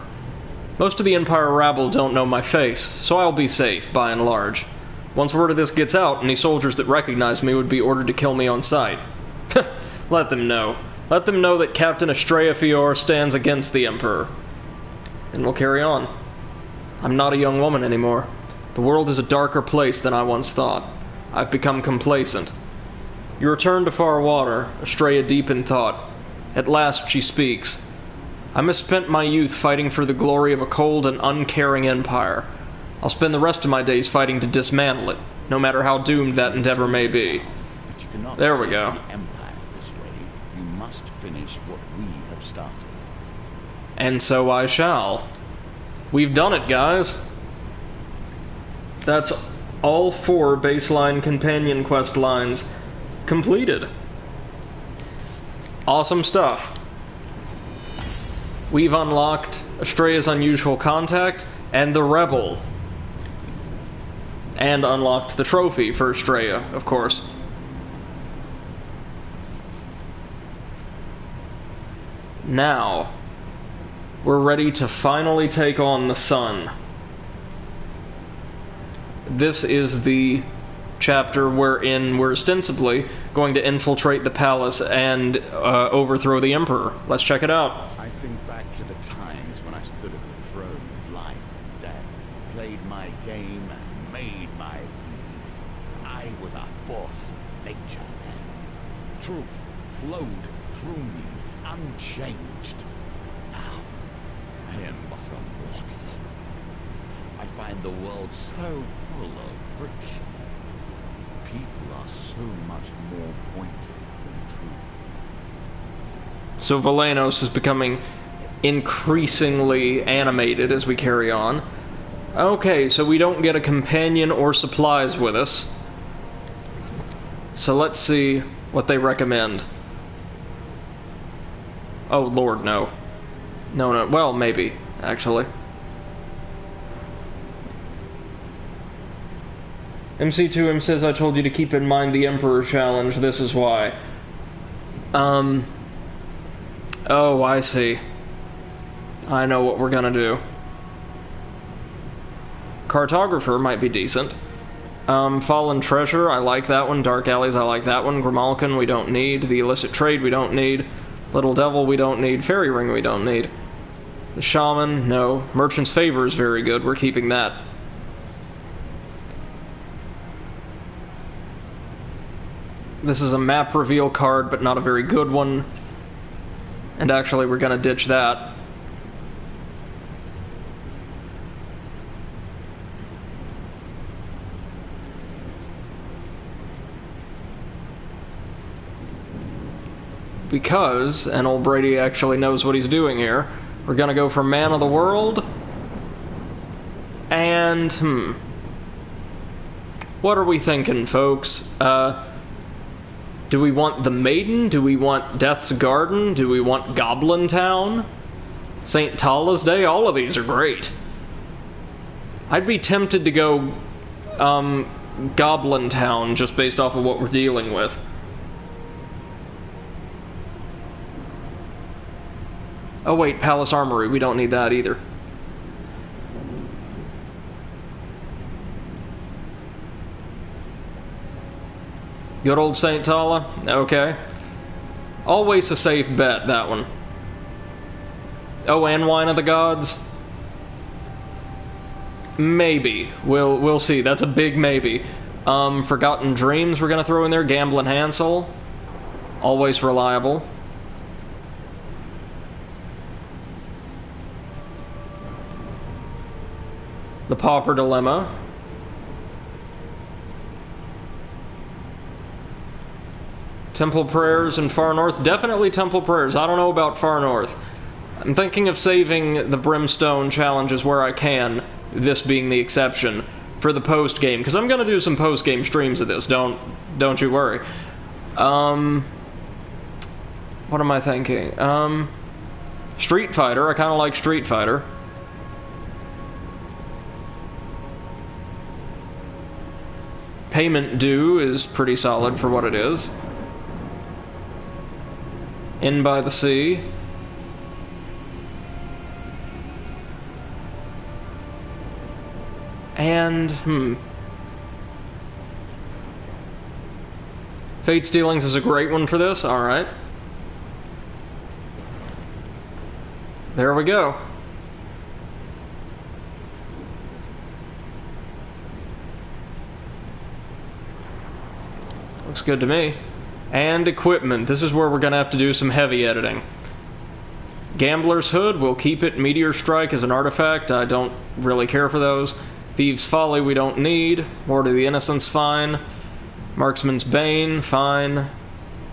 Most of the Empire rabble don't know my face, so I'll be safe, by and large. Once word of this gets out, any soldiers that recognize me would be ordered to kill me on sight. Let them know. Let them know that Captain Estrella Fior stands against the Emperor. And we'll carry on. I'm not a young woman anymore. The world is a darker place than I once thought. I've become complacent. You return to far water, Estrella deep in thought. At last she speaks. I misspent my youth fighting for the glory of a cold and uncaring empire. I'll spend the rest of my days fighting to dismantle it, no matter how doomed that endeavor may be. There we go. You must finish what we have started. And so I shall. We've done it, guys. That's all 4 baseline companion quest lines completed. Awesome stuff. We've unlocked Estrella's unusual contact and the Rebel. And unlocked the trophy for Estrella, of course. Now, we're ready to finally take on the sun. This is the chapter wherein we're ostensibly going to infiltrate the palace and overthrow the Emperor. Let's check it out. I think back to the times when I stood at the throne of life and death, played my game and made my peace. I was a force of nature then. Truth flowed through me, unchanged. Now, I am but a mortal. I find the world so full of friction. People are so much more pointed than true. So Valenos is becoming increasingly animated as we carry on. Okay, so we don't get a companion or supplies with us. So let's see what they recommend. Oh, Lord, no. No. Well, maybe, actually. MC2M says, I told you to keep in mind the Emperor challenge. This is why. Oh, I see. I know what we're gonna do. Cartographer might be decent. Fallen Treasure, I like that one. Dark Alleys, I like that one. Grimalkin, we don't need. The Illicit Trade, we don't need. Little Devil, we don't need. Fairy Ring, we don't need. The Shaman, no. Merchant's Favor is very good. We're keeping that. This is a map reveal card, but not a very good one. And actually, we're gonna ditch that. Because, and old Brady actually knows what he's doing here, we're gonna go for Man of the World. And, what are we thinking, folks? Do we want the Maiden? Do we want Death's Garden? Do we want Goblin Town? St. Tala's Day? All of these are great. I'd be tempted to go Goblin Town just based off of what we're dealing with. Oh wait, Palace Armory. We don't need that either. Good old St. Tala? Okay. Always a safe bet, that one. Oh, and Wine of the Gods? Maybe. We'll see. That's a big maybe. Forgotten Dreams we're gonna throw in there. Gamblin' Hansel. Always reliable. The Pauper Dilemma. Temple Prayers and Far North. Definitely Temple Prayers. I don't know about Far North. I'm thinking of saving the Brimstone challenges where I can, this being the exception, for the post-game, because I'm going to do some post-game streams of this, don't you worry. What am I thinking? Street Fighter, I kind of like Street Fighter. Payment Due is pretty solid for what it is. In by the Sea. And, Fate's Dealings is a great one for this, alright. There we go. Looks good to me. And equipment. This is where we're gonna have to do some heavy editing. Gambler's Hood, we'll keep it. Meteor Strike is an artifact. I don't really care for those. Thieves' Folly we don't need. Ward of the Innocents, fine. Marksman's Bane, fine.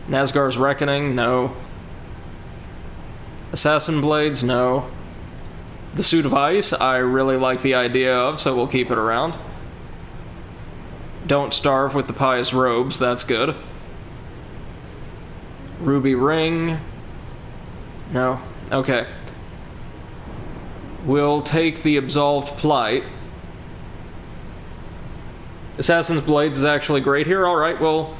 Nazgar's Reckoning, no. Assassin Blades, no. The Suit of Ice, I really like the idea of, so we'll keep it around. Don't Starve with the Pious Robes, that's good. Ruby Ring, no. Okay. We'll take the Absolved Plight. Assassin's Blades is actually great here. Alright, we'll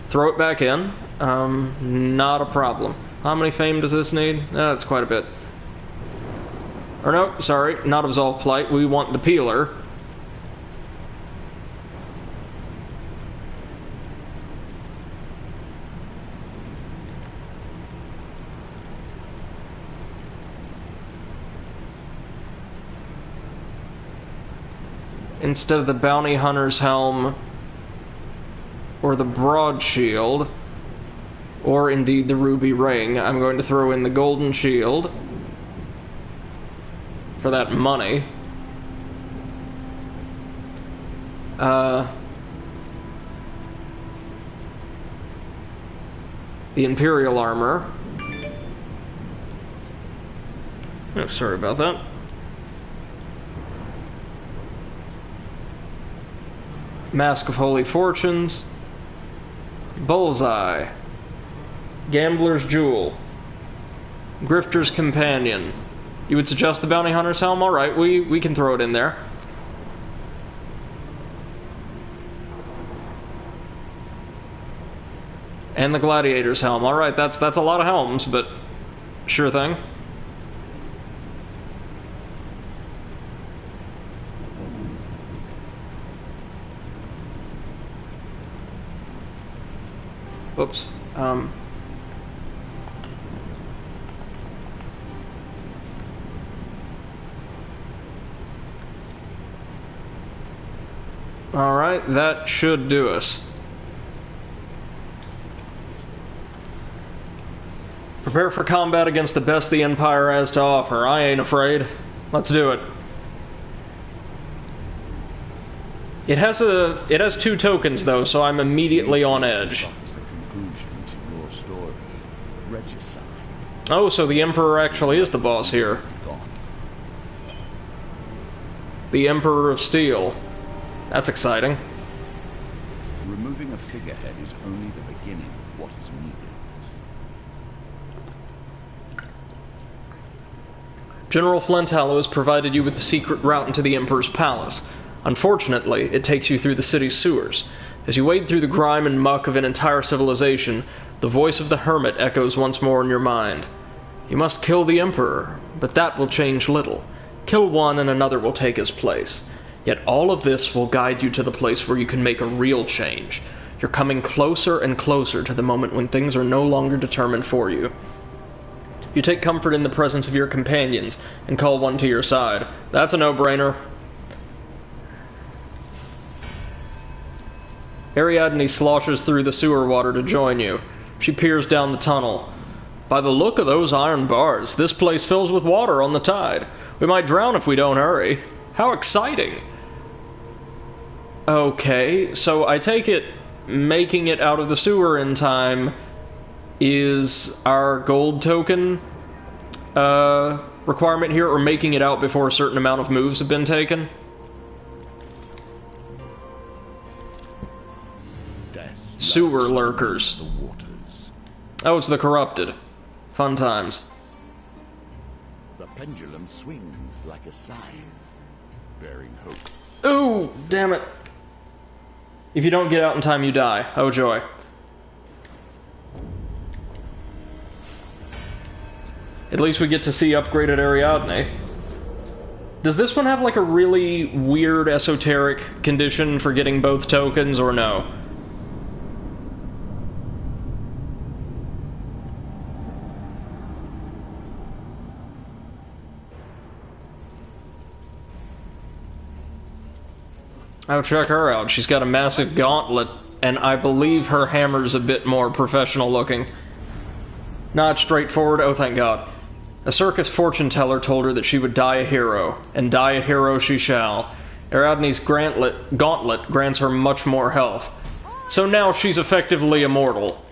throw it back in. Not a problem. How many fame does this need? That's quite a bit. Or no, sorry, not Absolved Plight. We want the Peeler. Instead of the Bounty Hunter's Helm, or the Broad Shield, or indeed the Ruby Ring, I'm going to throw in the Golden Shield for that money. The Imperial Armor. Oh, sorry about that. Mask of Holy Fortunes, Bullseye, Gambler's Jewel, Grifter's Companion. You would suggest the Bounty Hunter's Helm? Alright, we can throw it in there. And the Gladiator's Helm. Alright, that's a lot of helms, but sure thing. Oops. Alright, that should do us. Prepare for combat against the best the Empire has to offer. I ain't afraid. Let's do it. It has 2 tokens though, so I'm immediately on edge. Oh, so the Emperor actually is the boss here. The Emperor of Steel. That's exciting. Removing a figurehead is only the beginning of what is needed. General Flinthallow has provided you with the secret route into the Emperor's palace. Unfortunately, it takes you through the city's sewers. As you wade through the grime and muck of an entire civilization, the voice of the hermit echoes once more in your mind. You must kill the Emperor, but that will change little. Kill one and another will take his place. Yet all of this will guide you to the place where you can make a real change. You're coming closer and closer to the moment when things are no longer determined for you. You take comfort in the presence of your companions and call one to your side. That's a no-brainer. Ariadne sloshes through the sewer water to join you. She peers down the tunnel. By the look of those iron bars, this place fills with water on the tide. We might drown if we don't hurry. How exciting! Okay, so I take it making it out of the sewer in time is our gold token requirement here, or making it out before a certain amount of moves have been taken? Sewer lurkers. Oh, it's the corrupted. Fun times. The pendulum swings like a scythe, bearing hope. Ooh, damn it. If you don't get out in time, you die. Oh, joy. At least we get to see upgraded Ariadne. Does this one have like a really weird esoteric condition for getting both tokens, or no? Oh, check her out. She's got a massive gauntlet, and I believe her hammer's a bit more professional looking. Not straightforward, oh thank God. A circus fortune teller told her that she would die a hero, and die a hero she shall. Ariadne's gauntlet grants her much more health. So now she's effectively immortal.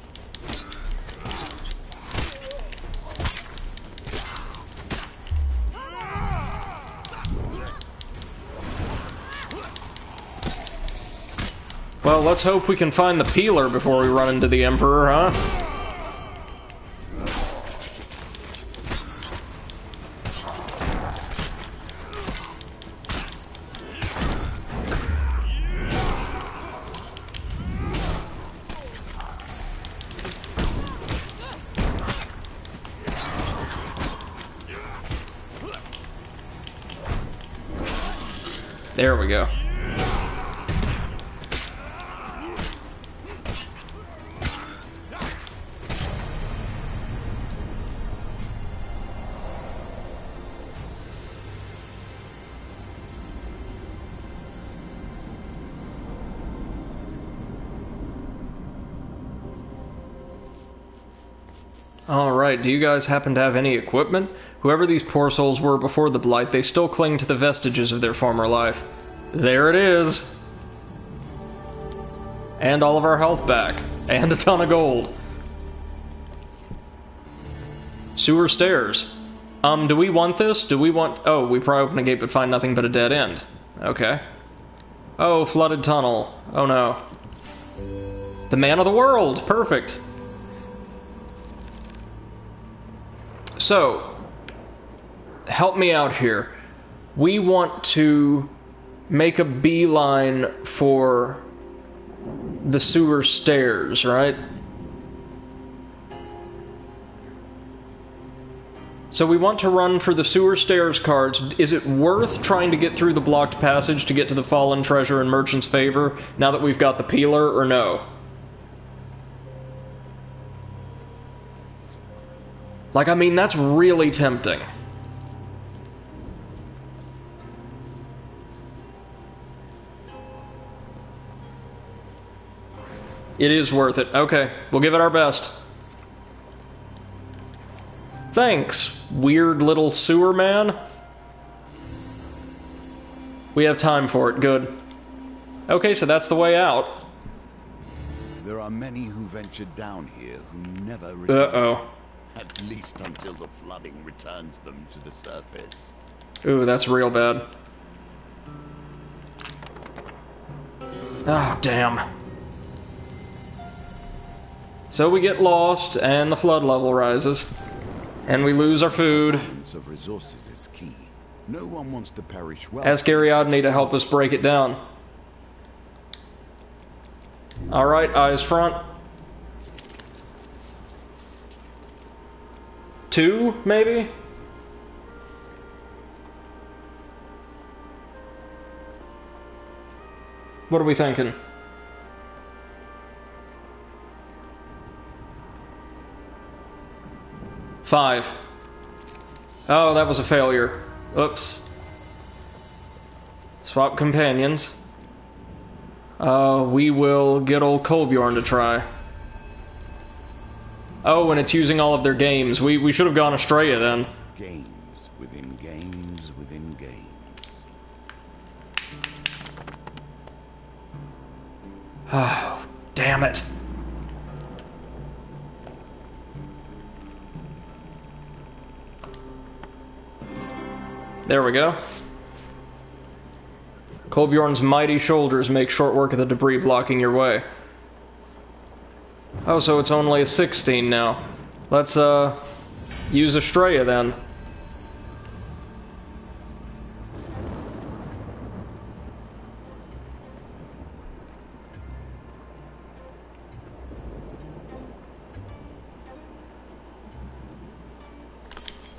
Well, let's hope we can find the peeler before we run into the Emperor, huh? There we go. Alright, do you guys happen to have any equipment? Whoever these poor souls were before the Blight, they still cling to the vestiges of their former life. There it is! And all of our health back. And a ton of gold. Sewer stairs. Do we want this? Do we want... Oh, we probably open a gate but find nothing but a dead end. Okay. Oh, flooded tunnel. Oh no. The man of the world! Perfect! So, help me out here. We want to make a beeline for the sewer stairs, right? So we want to run for the sewer stairs cards. Is it worth trying to get through the blocked passage to get to the fallen treasure in Merchant's favor, now that we've got the peeler, or no? Like, I mean, that's really tempting. It is worth it. Okay, we'll give it our best. Thanks, weird little sewer man. We have time for it, good. Okay, so that's the way out. There are many who ventured down here who never returned. Uh-oh. At least until the flooding returns them to the surface. Ooh, that's real bad. Oh, damn. So we get lost, and the flood level rises. And we lose our food. Balance of resources is key. No one wants to perish well. Ask Ariadne to help us break it down. Alright, eyes front. 2, maybe? What are we thinking? Five. Oh, that was a failure. Oops. Swap companions. We will get old Kolbjorn to try. Oh, and it's using all of their games. We should have gone Estrella then. Games within games within games. Oh, damn it. There we go. Kolbjorn's mighty shoulders make short work of the debris blocking your way. Oh, so it's only a 16 now. Let's, use Estrella then.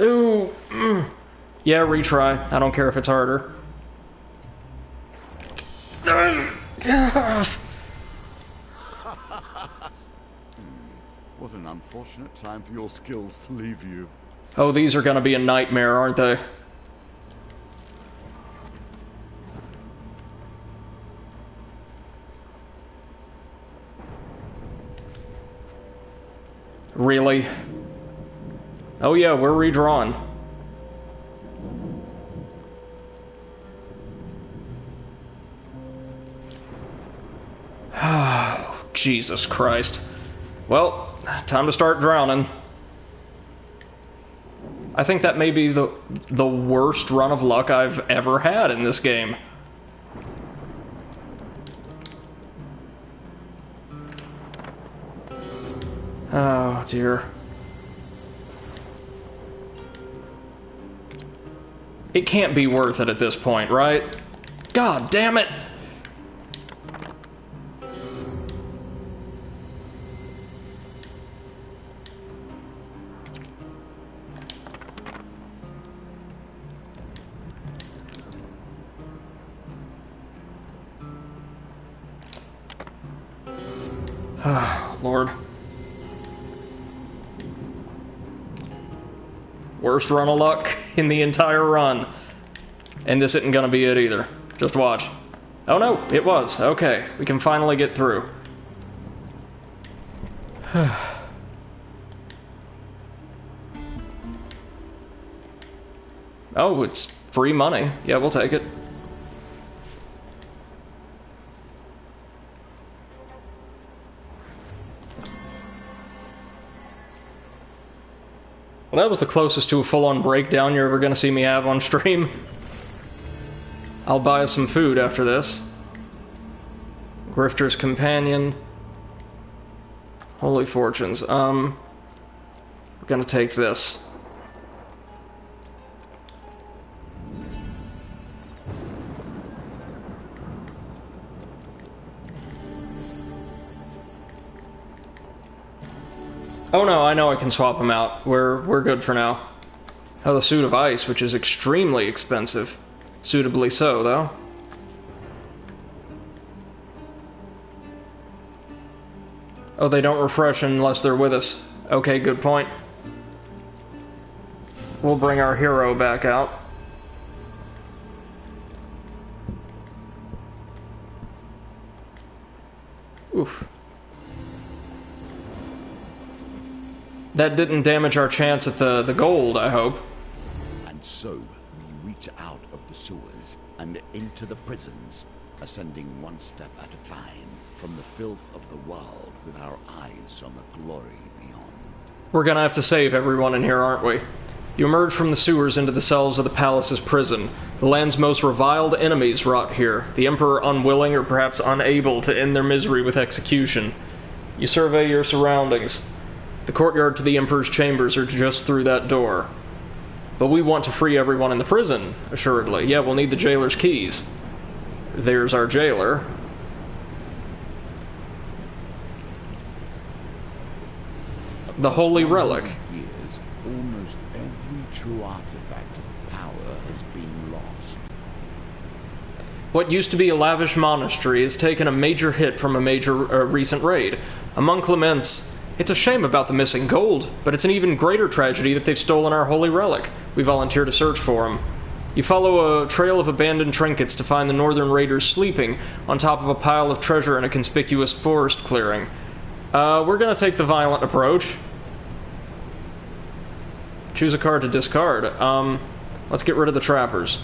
Ooh. Yeah, retry. I don't care if it's harder. What an unfortunate time for your skills to leave you. Oh, these are gonna be a nightmare, aren't they? Really? Oh yeah, we're redrawn. Oh, Jesus Christ. Well, time to start drowning. I think that may be the worst run of luck I've ever had in this game. Oh, dear. It can't be worth it at this point, right? God damn it! Oh, Lord. Worst run of luck in the entire run. And this isn't gonna be it either. Just watch. Oh no, it was. Okay, we can finally get through. Oh, it's free money. Yeah, we'll take it. Well, that was the closest to a full-on breakdown you're ever gonna see me have on stream. I'll buy us some food after this. Grifter's Companion. Holy Fortunes. We're gonna take this. Oh no, I know I can swap them out. We're good for now. Oh, the Suit of Ice, which is extremely expensive. Suitably so, though. Oh, they don't refresh unless they're with us. Okay, good point. We'll bring our hero back out. Oof. That didn't damage our chance at the gold, I hope. And so we reach out of the sewers and into the prisons, ascending one step at a time from the filth of the world with our eyes on the glory beyond. We're gonna have to save everyone in here, aren't we? You emerge from the sewers into the cells of the palace's prison. The land's most reviled enemies rot here, the Emperor unwilling or perhaps unable to end their misery with execution. You survey your surroundings. The courtyard to the Emperor's chambers are just through that door. But we want to free everyone in the prison, assuredly. Yeah, we'll need the jailer's keys. There's our jailer. The Holy Relic. Years, almost every true artifact of power has been lost. What used to be a lavish monastery has taken a major hit from a major recent raid. Among Clements, it's a shame about the missing gold, but it's an even greater tragedy that they've stolen our Holy Relic. We volunteer to search for him. You follow a trail of abandoned trinkets to find the northern raiders sleeping on top of a pile of treasure in a conspicuous forest clearing. We're gonna take the violent approach. Choose a card to discard. Let's get rid of the trappers.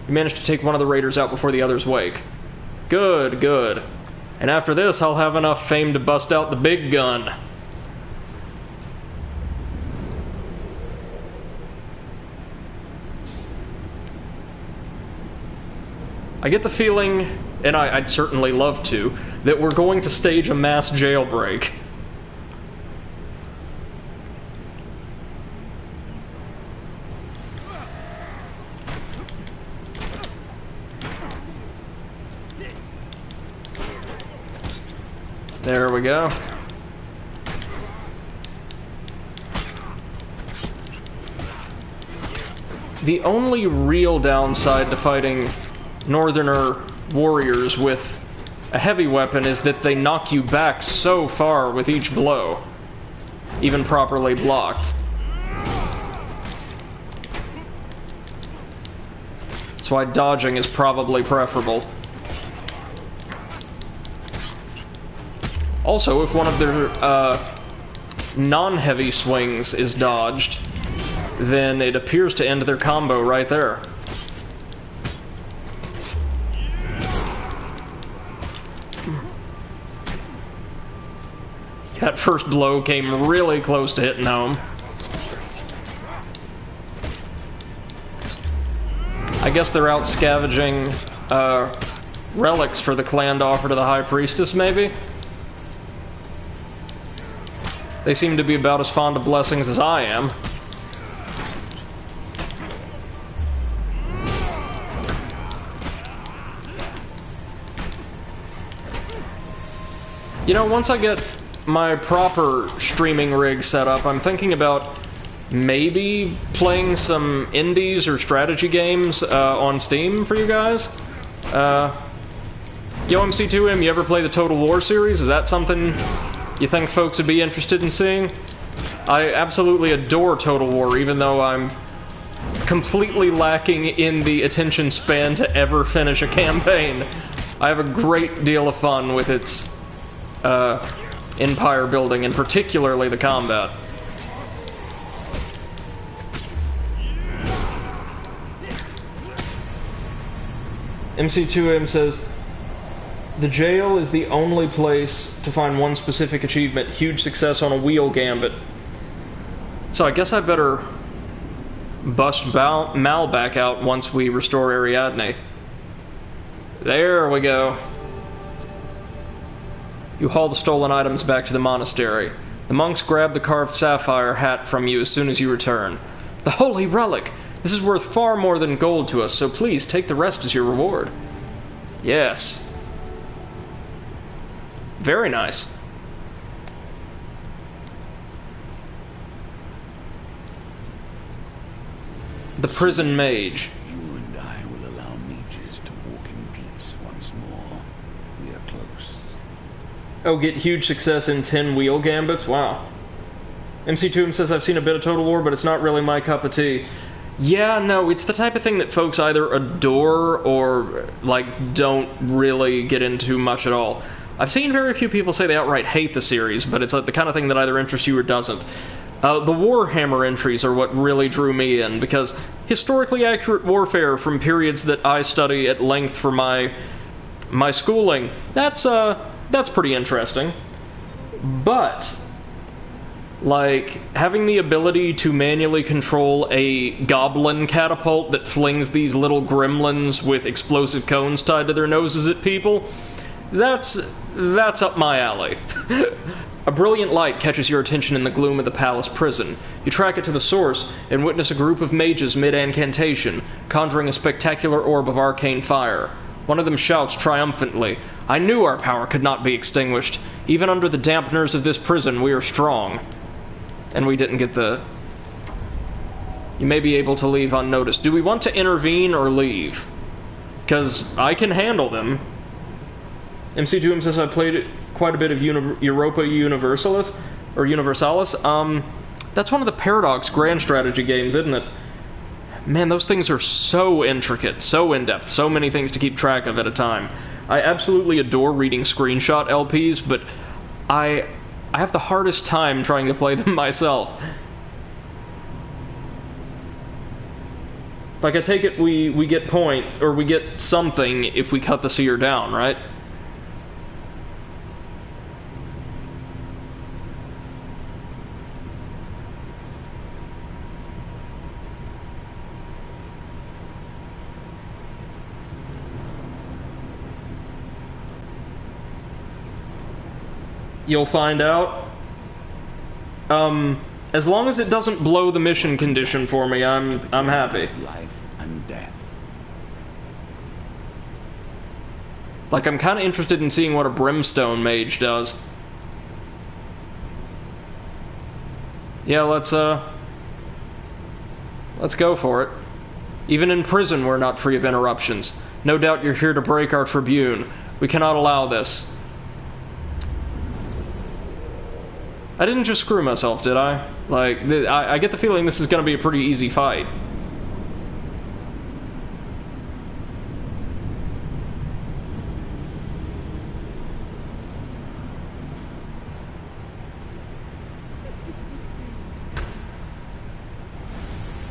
You managed to take one of the raiders out before the others wake. Good, good. And after this, I'll have enough fame to bust out the big gun. I get the feeling, and I'd certainly love to, that we're going to stage a mass jailbreak. There we go. The only real downside to fighting Northerner warriors with a heavy weapon is that they knock you back so far with each blow, even properly blocked. That's why dodging is probably preferable. Also, if one of their non-heavy swings is dodged, then it appears to end their combo right there. That first blow came really close to hitting home. I guess they're out scavenging relics for the clan to offer to the High Priestess, maybe? They seem to be about as fond of blessings as I am. You know, once I get my proper streaming rig set up, I'm thinking about maybe playing some indies or strategy games on Steam for you guys. Yo, MC2M, you ever play the Total War series? Is that something you think folks would be interested in seeing? I absolutely adore Total War, even though I'm completely lacking in the attention span to ever finish a campaign. I have a great deal of fun with its empire building, and particularly the combat. MC2M says, the jail is the only place to find one specific achievement. Huge success on a wheel gambit. So I guess I better bust Mal back out once we restore Ariadne. There we go. You haul the stolen items back to the monastery. The monks grab the carved sapphire hat from you as soon as you return. The holy relic! This is worth far more than gold to us, so please take the rest as your reward. Yes. Very nice. The prison mage. You and I will allow mages to walk in peace once more. We are close. Oh, get huge success in 10 wheel gambits? Wow. MC2M says, I've seen a bit of Total War, but it's not really my cup of tea. Yeah, no, it's the type of thing that folks either adore or, like, don't really get into much at all. I've seen very few people say they outright hate the series, but it's like the kind of thing that either interests you or doesn't. The Warhammer entries are what really drew me in, because historically accurate warfare from periods that I study at length for my schooling, that's pretty interesting. But, like, having the ability to manually control a goblin catapult that flings these little gremlins with explosive cones tied to their noses at people, that's up my alley. A brilliant light catches your attention in the gloom of the palace prison. You track it to the source and witness a group of mages mid-incantation, conjuring a spectacular orb of arcane fire. One of them shouts triumphantly, I knew our power could not be extinguished. Even under the dampeners of this prison, we are strong. And we didn't get the... You may be able to leave unnoticed. Do we want to intervene or leave? Because I can handle them. MC2M says I played quite a bit of Europa Universalis, or Universalis. That's one of the Paradox grand strategy games, isn't it? Man, those things are so intricate, so in-depth, so many things to keep track of at a time. I absolutely adore reading screenshot LPs, but I have the hardest time trying to play them myself. Like, I take it we get point, or we get something if we cut the seer down, right? You'll find out. As long as it doesn't blow the mission condition for me, I'm happy. Life and death. Like, I'm kind of interested in seeing what a brimstone mage does. Yeah, let's go for it. Even in prison, we're not free of interruptions. No doubt you're here to break our tribune. We cannot allow this. I didn't just screw myself, did I? Like, I get the feeling this is going to be a pretty easy fight.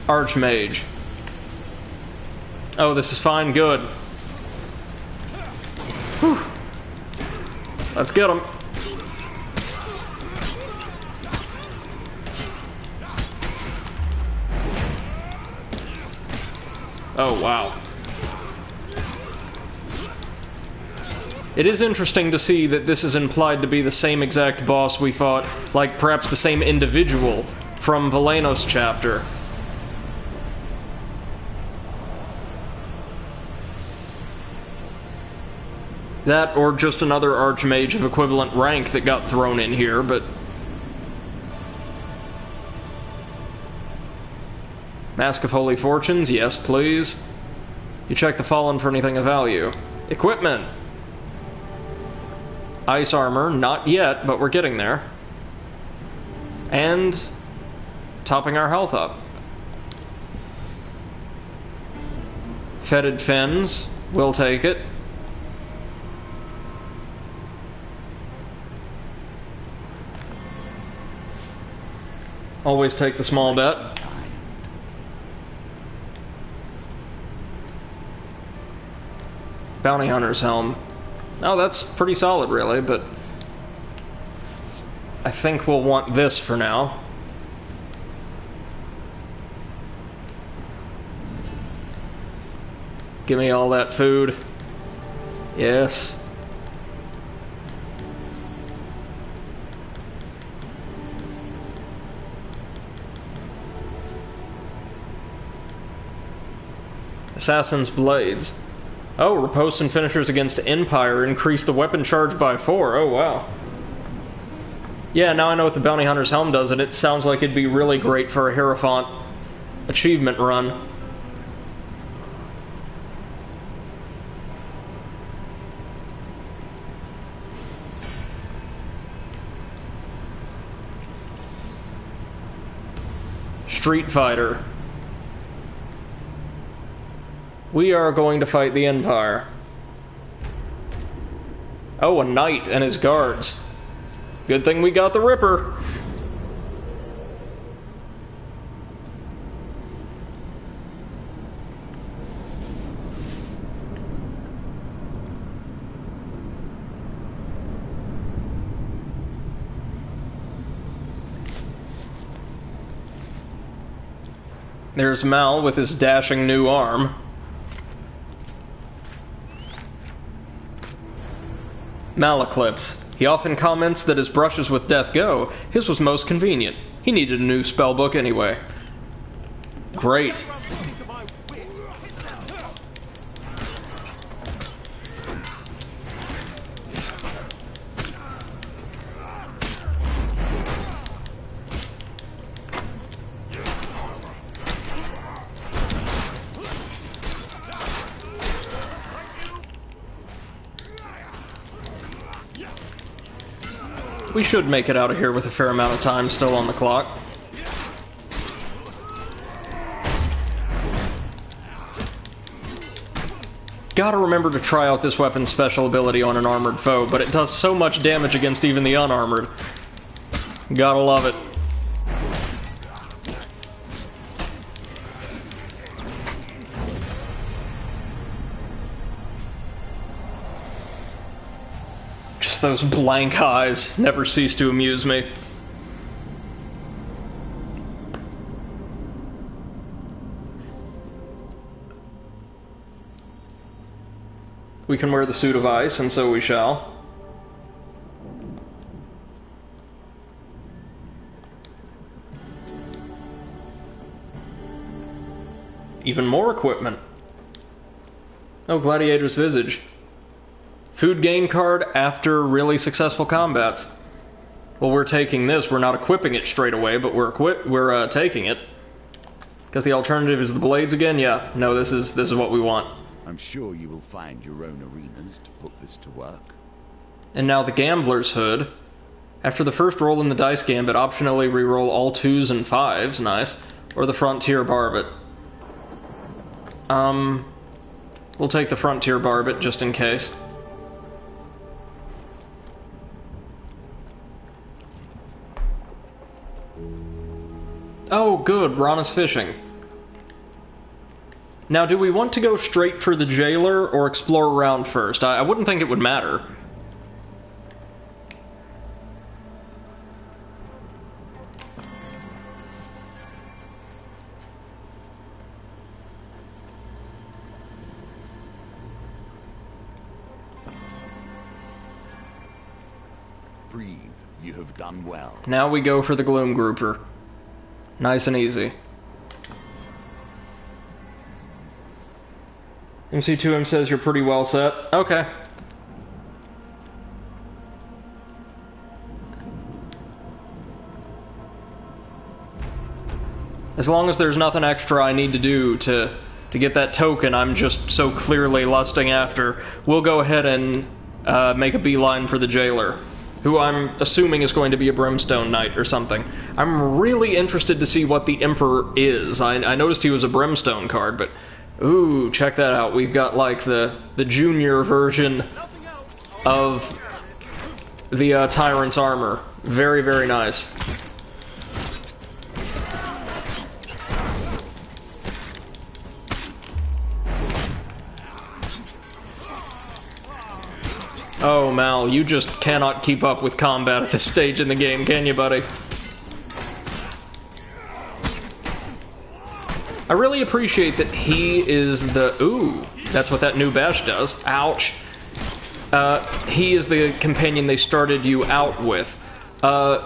Archmage. Oh, this is fine, good. Whew. Let's get him. Oh, wow. It is interesting to see that this is implied to be the same exact boss we fought, like perhaps the same individual from Valenos chapter. That, or just another archmage of equivalent rank that got thrown in here, but... Mask of Holy Fortunes, yes please. You check the Fallen for anything of value. Equipment! Ice armor, not yet, but we're getting there. And... topping our health up. Fetid fins, we'll take it. Always take the small bet. Bounty Hunter's Helm. Oh, that's pretty solid, really, but... I think we'll want this for now. Give me all that food. Yes. Assassin's Blades. Oh, riposte and finishers against Empire increase the weapon charge by 4. Oh, wow. Yeah, now I know what the Bounty Hunter's Helm does, and it sounds like it'd be really great for a Hierophant achievement run. Street Fighter. We are going to fight the Empire. Oh, a knight and his guards. Good thing we got the Ripper. There's Mal with his dashing new arm. Maleclipse. He often comments that as brushes with death go, his was most convenient. He needed a new spellbook anyway. Great. We should make it out of here with a fair amount of time still on the clock. Gotta remember to try out this weapon's special ability on an armored foe, but it does so much damage against even the unarmored. Gotta love it. Just those blank eyes never cease to amuse me. We can wear the suit of ice, and so we shall. Even more equipment. Oh, Gladiator's Visage. Food gain card after really successful combats. Well, we're taking this. We're not equipping it straight away, but we're taking it. Because the alternative is the blades again? Yeah, no, this is what we want. I'm sure you will find your own arenas to put this to work. And now the Gambler's Hood. After the first roll in the dice gambit, optionally reroll all 2s and 5s, nice. Or the Frontier Barbet. We'll take the Frontier Barbet just in case. Oh, good, Rana's fishing. Now, do we want to go straight for the jailer or explore around first? I wouldn't think it would matter. Breathe. You have done well. Now we go for the Gloom Grouper. Nice and easy. MC2M says you're pretty well set. Okay. As long as there's nothing extra I need to do to get that token I'm just so clearly lusting after, we'll go ahead and make a beeline for the jailer, who I'm assuming is going to be a Brimstone Knight or something. I'm really interested to see what the Emperor is. I noticed he was a Brimstone card, but... Ooh, check that out. We've got, like, the junior version of the Tyrant's armor. Very, very nice. Oh, Mal, you just cannot keep up with combat at this stage in the game, can you, buddy? I really appreciate that he is the... Ooh, that's what that new bash does. Ouch. He is the companion they started you out with.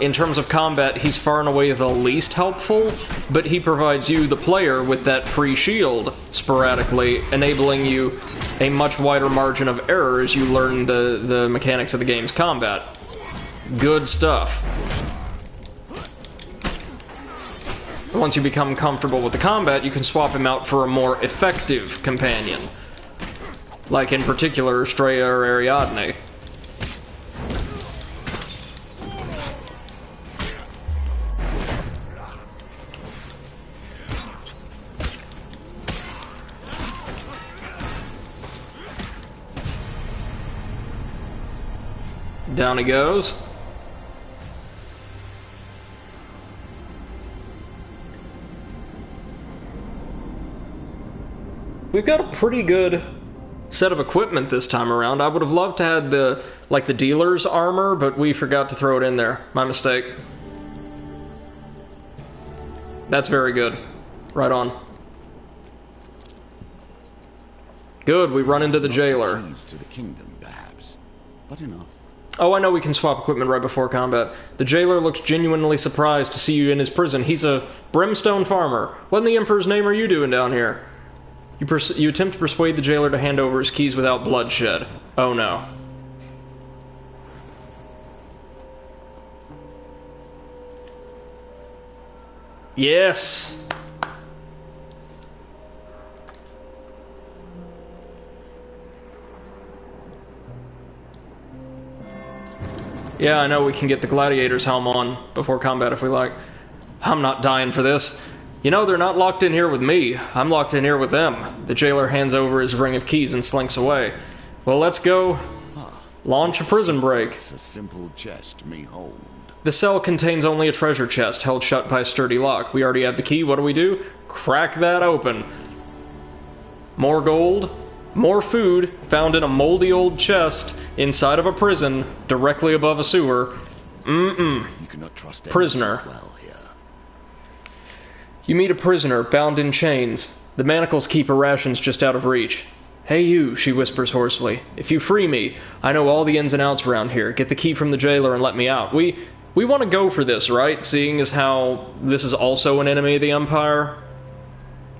In terms of combat, he's far and away the least helpful, but he provides you, the player, with that free shield sporadically, enabling you a much wider margin of error as you learn the mechanics of the game's combat. Good stuff. Once you become comfortable with the combat, you can swap him out for a more effective companion. Like, in particular, Straya or Ariadne. Down he goes. We've got a pretty good set of equipment this time around. I would have loved to have the dealer's armor, but we forgot to throw it in there. My mistake. That's very good. Right on. Good, we run into the jailer. To the kingdom, perhaps, but enough. Oh, I know we can swap equipment right before combat. The jailer looks genuinely surprised to see you in his prison. He's a brimstone farmer. What in the Emperor's name are you doing down here? You attempt to persuade the jailer to hand over his keys without bloodshed. Oh no. Yes! Yeah, I know we can get the gladiator's helm on before combat if we like. I'm not dying for this. You know, they're not locked in here with me. I'm locked in here with them. The jailer hands over his ring of keys and slinks away. Well, let's go launch a prison break. It's a simple chest may hold. The cell contains only a treasure chest held shut by a sturdy lock. We already have the key. What do? Crack that open. More gold, more food found in a moldy old chest inside of a prison directly above a sewer. You cannot trust Prisoner. well here. You meet a prisoner bound in chains. The manacles keep her rations just out of reach. Hey you, she whispers hoarsely. If you free me, I know all the ins and outs around here. Get the key from the jailer and let me out. We want to go for this, right? Seeing as how this is also an enemy of the Empire,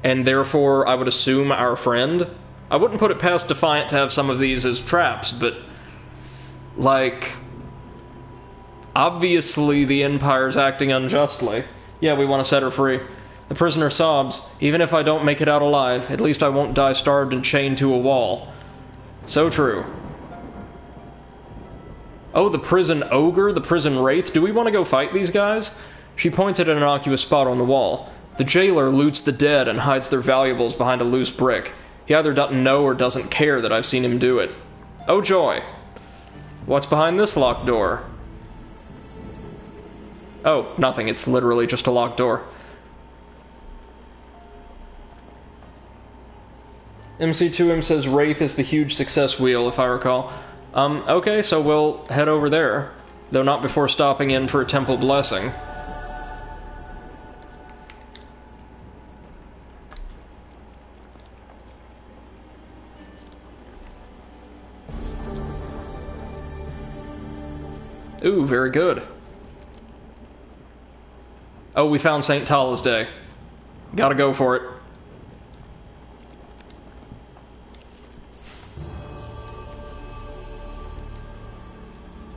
and therefore I would assume our friend. I wouldn't put it past Defiant to have some of these as traps, but like, obviously the Empire's acting unjustly. Yeah, we want to set her free. The prisoner sobs. Even if I don't make it out alive, at least I won't die starved and chained to a wall. So true. Oh, the prison ogre? The prison wraith? Do we want to go fight these guys? She points at an innocuous spot on the wall. The jailer loots the dead and hides their valuables behind a loose brick. He either doesn't know or doesn't care that I've seen him do it. Oh joy. What's behind this locked door? Oh, nothing. It's literally just a locked door. MC2M says Wraith is the huge success wheel, if I recall. Okay, so we'll head over there. Though not before stopping in for a temple blessing. Ooh, very good. Oh, we found St. Tala's Day. Gotta go for it.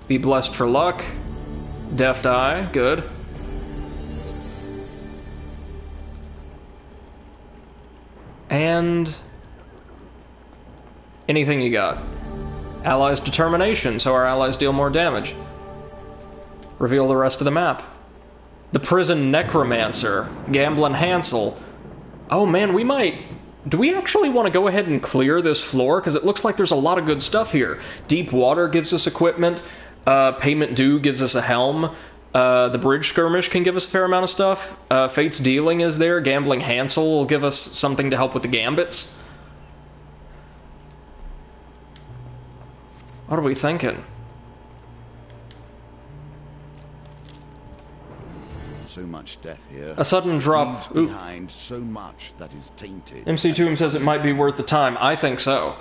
Be blessed for luck. Deft eye, good. And anything you got. Allies' determination, so our allies deal more damage. Reveal the rest of the map. The prison necromancer, Gamblin' Hansel. Oh man, we might... Do we actually want to go ahead and clear this floor? Because it looks like there's a lot of good stuff here. Deep Water gives us equipment. Payment Due gives us a helm. The Bridge Skirmish can give us a fair amount of stuff. Fate's Dealing is there. Gambling Hansel will give us something to help with the gambits. What are we thinking? So much death here. A sudden drop. Leaves behind so much that is tainted. MC2M says it might be worth the time. I think so.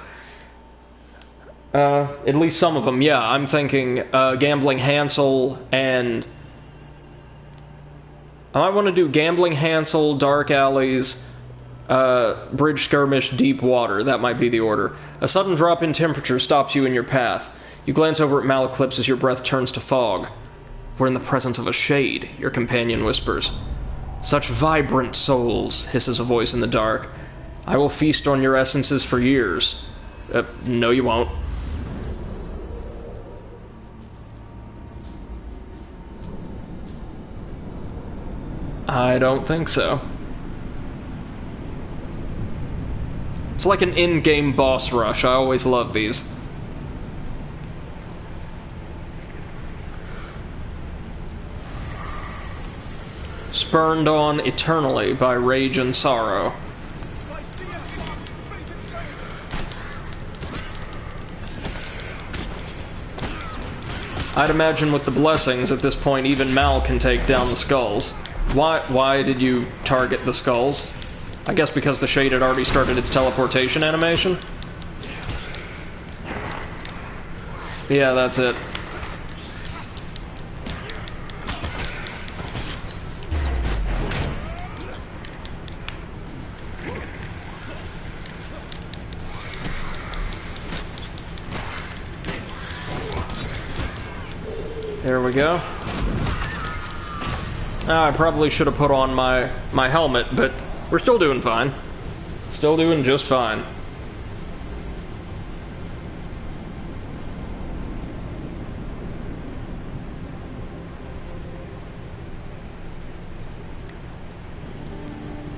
At least some of them, yeah. I'm thinking Gambling Hansel and... I might want to do Gambling Hansel, Dark Alleys, Bridge Skirmish, Deep Water. That might be the order. A sudden drop in temperature stops you in your path. You glance over at Maleclips as your breath turns to fog. We're in the presence of a shade, your companion whispers. Such vibrant souls, hisses a voice in the dark. I will feast on your essences for years. No you won't. I don't think so. It's like an in-game boss rush. I always love these. Spurned on eternally by rage and sorrow. I'd imagine with the blessings at this point even Mal can take down the skulls. Why did you target the skulls? I guess because the shade had already started its teleportation animation? Yeah, that's it. There we go. I probably should have put on my helmet, but we're still doing fine. Still doing just fine.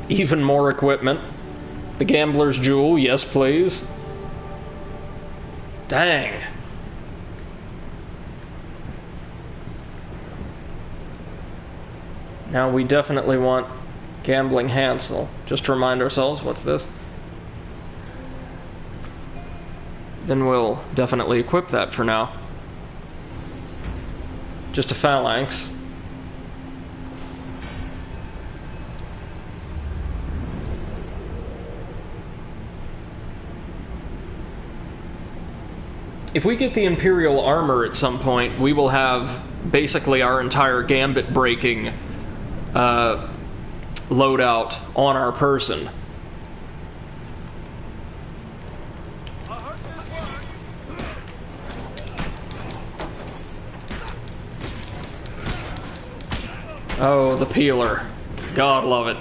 Even more equipment. The Gambler's Jewel, yes please. Dang. Now we definitely want Gambling Hansel. Just to remind ourselves, what's this? Then we'll definitely equip that for now. Just a phalanx. If we get the Imperial armor at some point, we will have basically our entire gambit breaking loadout on our person. Oh, the peeler. God love it.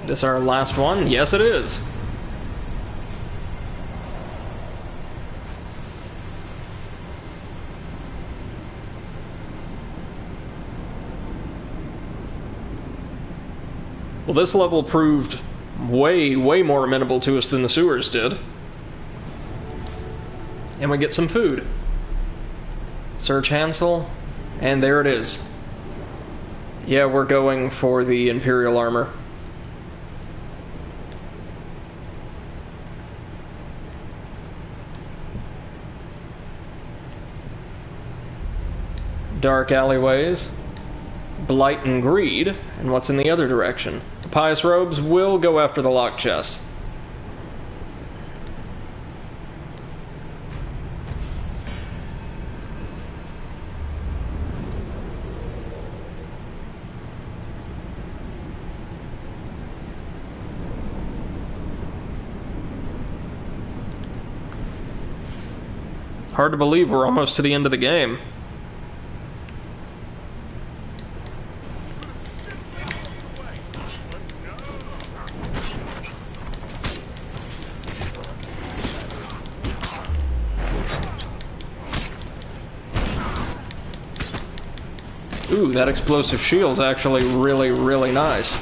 This our last one? Yes, it is. Well, this level proved way more amenable to us than the sewers did. And we get some food. Search Hansel, and there it is. Yeah, we're going for the Imperial armor. Dark alleyways, blight and greed, and what's in the other direction? The pious robes will go after the locked chest. Hard to believe we're almost to the end of the game. Ooh, that explosive shield's actually really nice.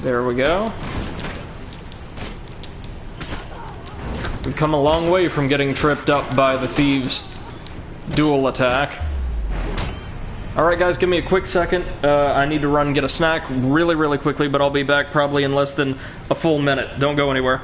There we go. We've come a long way from getting tripped up by the thieves' dual attack. Alright guys, give me a quick second. I need to run and get a snack really quickly, but I'll be back probably in less than a full minute. Don't go anywhere.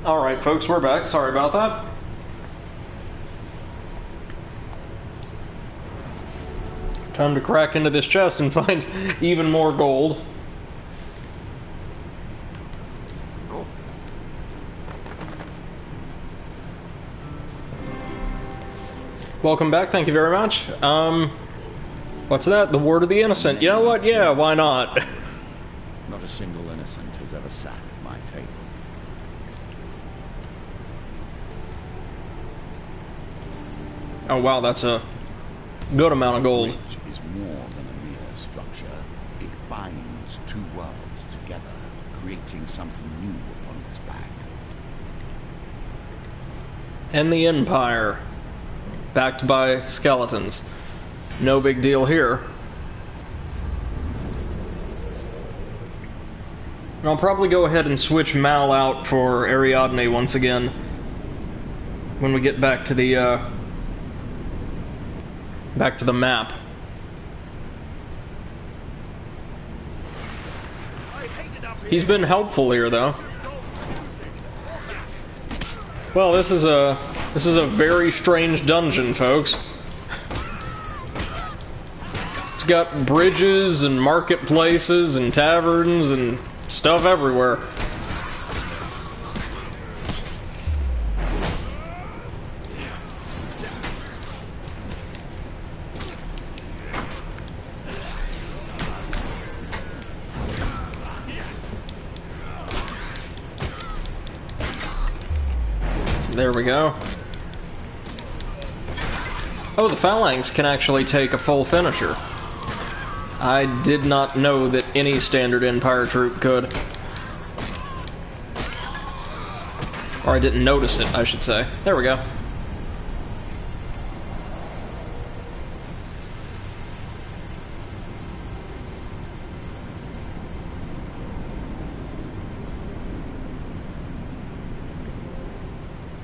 Alright, folks, we're back. Sorry about that. Time to crack into this chest and find even more gold. Welcome back, thank you very much. What's that? The Word of the Innocent. You know what? Yeah, why not? Not a single innocent has ever sat at my table. Oh wow, that's a good amount of gold. Bridge is more than a mere structure. It binds two worlds together, creating something new upon its back. And the Empire. Backed by skeletons. No big deal here. And I'll probably go ahead and switch Mal out for Ariadne once again when we get back to the map. He's been helpful here, though. Well, this is a very strange dungeon, folks. It's got bridges and marketplaces and taverns and stuff everywhere. There we go. Oh, the phalanx can actually take a full finisher. I did not know that any standard Empire troop could. Or I didn't notice it, I should say. There we go.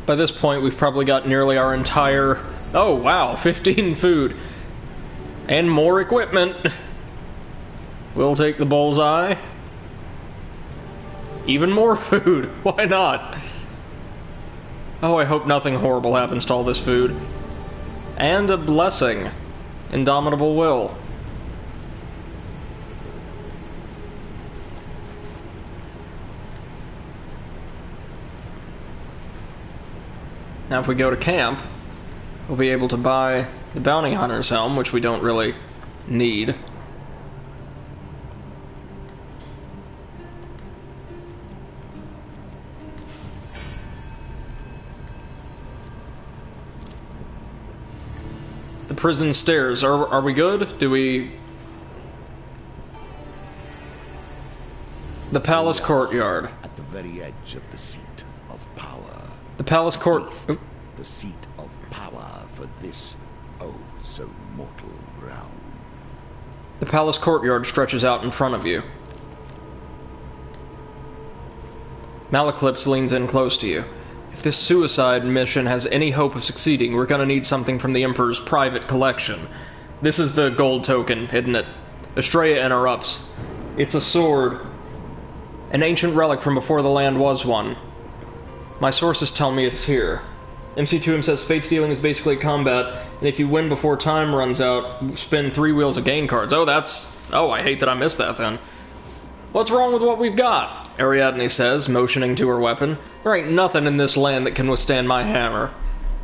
By this point, we've probably got nearly our entire... Oh, wow, 15 food. And more equipment. We'll take the bullseye. Even more food. Why not? Oh, I hope nothing horrible happens to all this food. And a blessing. Indomitable will. Now if we go to camp, we'll be able to buy the bounty hunter's helm, which we don't really need. The prison stairs, are we good? Do we... The palace courtyard. At the very edge of the seat of power. The palace court... The seat of power for this, oh so mortal realm. The palace courtyard stretches out in front of you. Malaclypse leans in close to you. If this suicide mission has any hope of succeeding, we're gonna need something from the Emperor's private collection. This is the gold token, isn't it? Estrella interrupts. It's a sword. An ancient relic from before the land was one. My sources tell me it's here. MC2M says fate stealing is basically combat, and if you win before time runs out, spin 3 wheels of gain cards. Oh, that's... Oh, I hate that I missed that then. What's wrong with what we've got? Ariadne says, motioning to her weapon. There ain't nothing in this land that can withstand my hammer.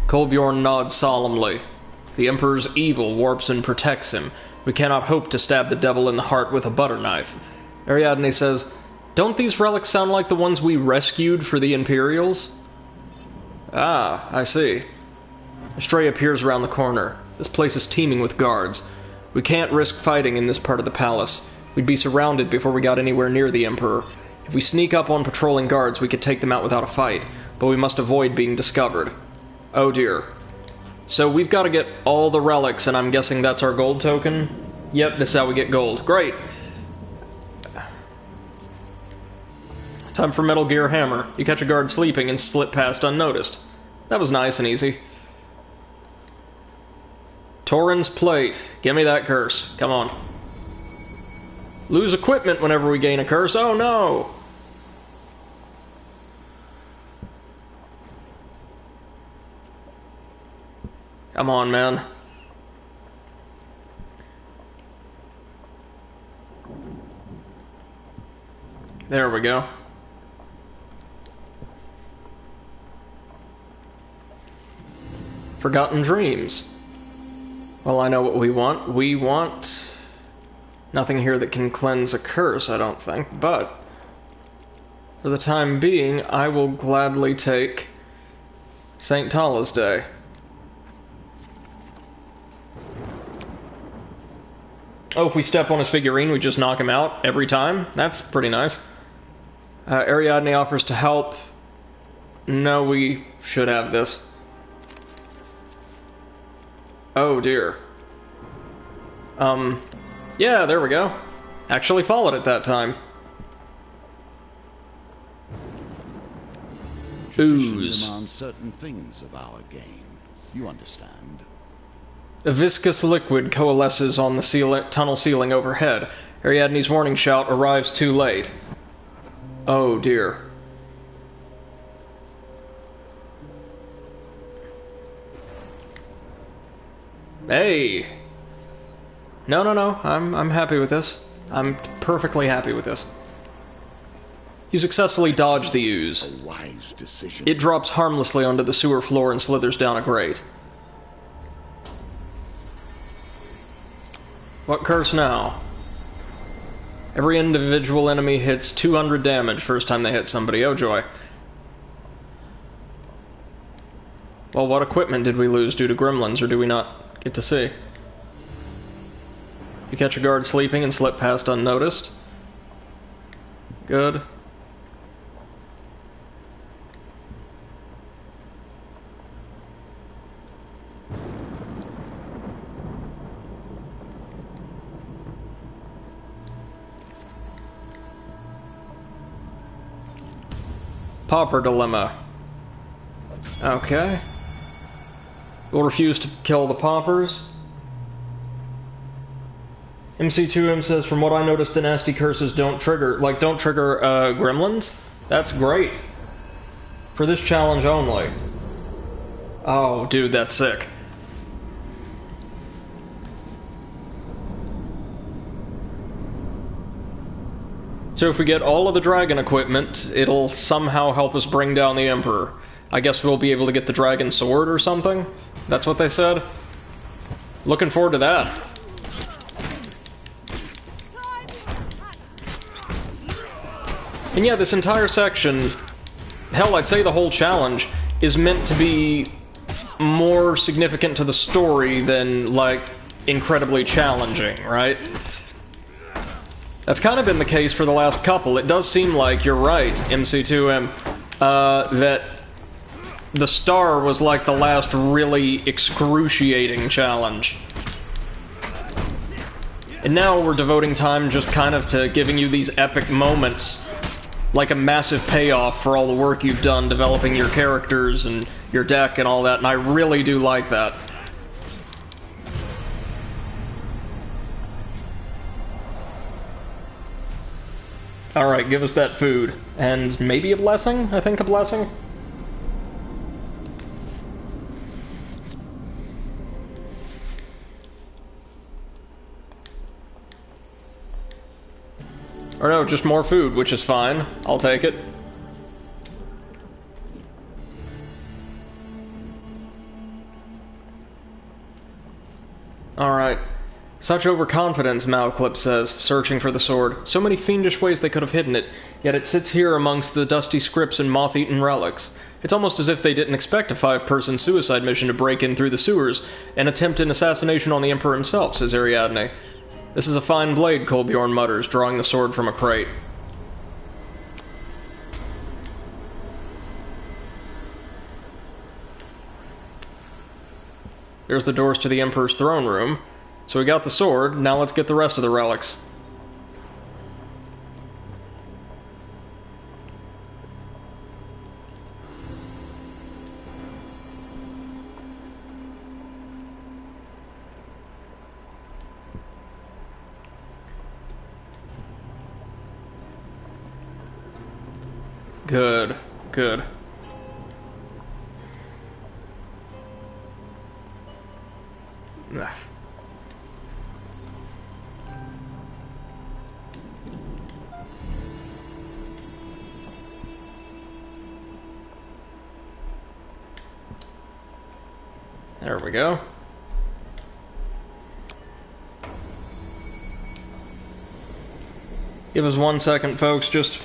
Kolbjorn nods solemnly. The Emperor's evil warps and protects him. We cannot hope to stab the devil in the heart with a butter knife. Ariadne says, don't these relics sound like the ones we rescued for the Imperials? Ah, I see. Estrella appears around the corner. This place is teeming with guards. We can't risk fighting in this part of the palace. We'd be surrounded before we got anywhere near the Emperor. If we sneak up on patrolling guards, we could take them out without a fight, but we must avoid being discovered. Oh dear. So we've got to get all the relics, and I'm guessing that's our gold token? Yep, this is how we get gold. Great! Time for Metal Gear Hammer. You catch a guard sleeping and slip past unnoticed. That was nice and easy. Torin's Plate. Give me that curse. Come on. Lose equipment whenever we gain a curse. Oh no! Come on, man. There we go. Forgotten Dreams. Well, I know what we want. We want... nothing here that can cleanse a curse, I don't think, but... for the time being, I will gladly take... St. Tala's Day. Oh, if we step on his figurine, we just knock him out every time? That's pretty nice. Ariadne offers to help. No, we should have this. Oh, dear. Yeah, there we go. Actually followed it that time. Ooze. Demands certain things of our game. You understand? A viscous liquid coalesces on the tunnel ceiling overhead. Ariadne's warning shout arrives too late. Oh dear. Hey! No, I'm happy with this. I'm perfectly happy with this. You successfully dodge the ooze. A wise decision. It drops harmlessly onto the sewer floor and slithers down a grate. What curse now? Every individual enemy hits 200 damage first time they hit somebody. Oh joy. Well, what equipment did we lose due to gremlins, or do we not get to see? You catch a guard sleeping and slip past unnoticed. Good. Pauper Dilemma. Okay. We'll refuse to kill the paupers. MC2M says, from what I noticed, the nasty curses don't trigger gremlins? That's great. For this challenge only. Oh, dude, that's sick. So if we get all of the dragon equipment, it'll somehow help us bring down the Emperor. I guess we'll be able to get the dragon sword or something? That's what they said? Looking forward to that. And yeah, this entire section, hell, I'd say the whole challenge, is meant to be more significant to the story than, like, incredibly challenging, right? That's kind of been the case for the last couple. It does seem like, you're right, MC2M, that the star was like the last really excruciating challenge. And now we're devoting time just kind of to giving you these epic moments, like a massive payoff for all the work you've done developing your characters and your deck and all that, and I really do like that. Alright, give us that food. And maybe a blessing? I think a blessing? Or no, just more food, which is fine. I'll take it. Alright. Such overconfidence, Malclip says, searching for the sword. So many fiendish ways they could have hidden it, yet it sits here amongst the dusty scripts and moth-eaten relics. It's almost as if they didn't expect a 5-person suicide mission to break in through the sewers and attempt an assassination on the Emperor himself, says Ariadne. This is a fine blade, Kolbjorn mutters, drawing the sword from a crate. There's the doors to the Emperor's throne room. So we got the sword, now let's get the rest of the relics. Good, good. Ugh. There we go. Give us 1 second, folks. Just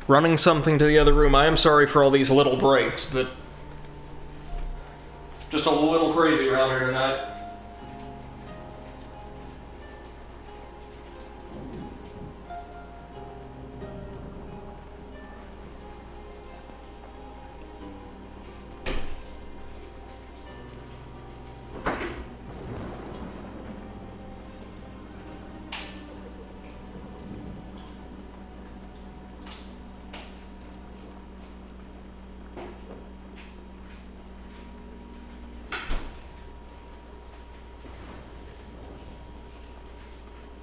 running something to the other room. I am sorry for all these little breaks, but just a little crazy around here tonight.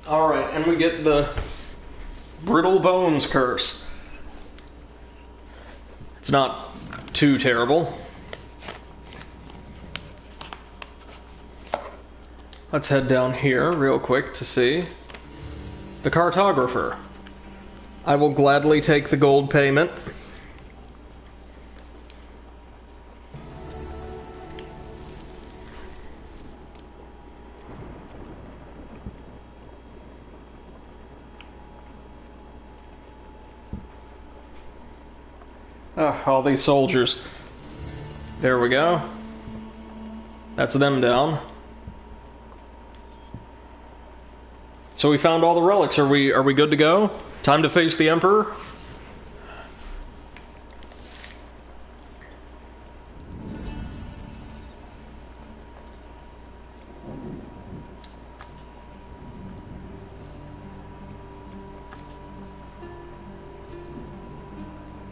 Alright, and we get the Brittle Bones curse. It's not too terrible. Let's head down here real quick to see the cartographer. I will gladly take the gold payment. Oh, all these soldiers. There we go. That's them down. So we found all the relics. Are we good to go? Time to face the Emperor?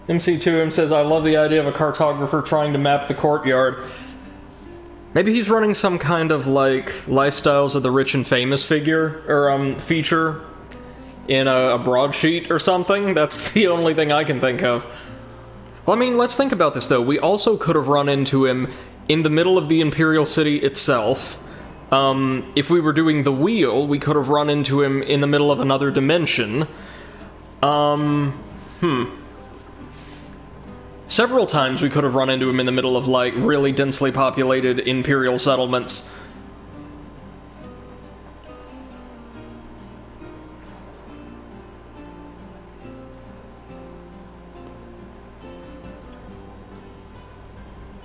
MC2M says, I love the idea of a cartographer trying to map the courtyard. Maybe he's running some kind of, like, lifestyles of the rich and famous figure, or, feature in a broadsheet or something. That's the only thing I can think of. Well, I mean, let's think about this, though. We also could have run into him in the middle of the Imperial City itself. If we were doing the wheel, we could have run into him in the middle of another dimension. Several times we could have run into him in the middle of, like, really densely populated Imperial settlements.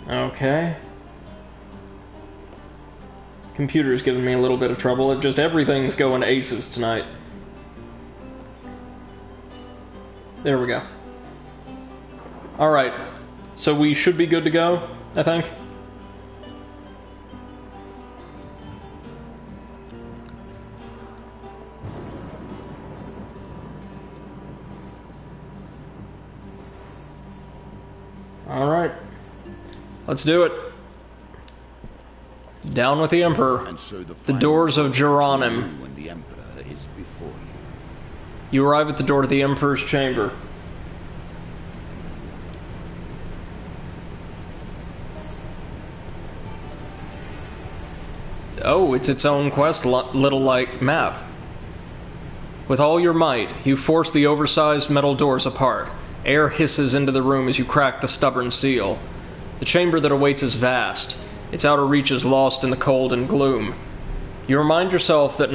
Okay. Computer's giving me a little bit of trouble. It just everything's going aces tonight. There we go. Alright, so we should be good to go, I think. Alright, let's do it. Down with the Emperor. And so the doors of Geronim. When the Emperor is before you. You arrive at the door to the Emperor's chamber. Oh, it's its own quest, little, like, map. With all your might, you force the oversized metal doors apart. Air hisses into the room as you crack the stubborn seal. The chamber that awaits is vast. Its outer reaches lost in the cold and gloom. You remind yourself that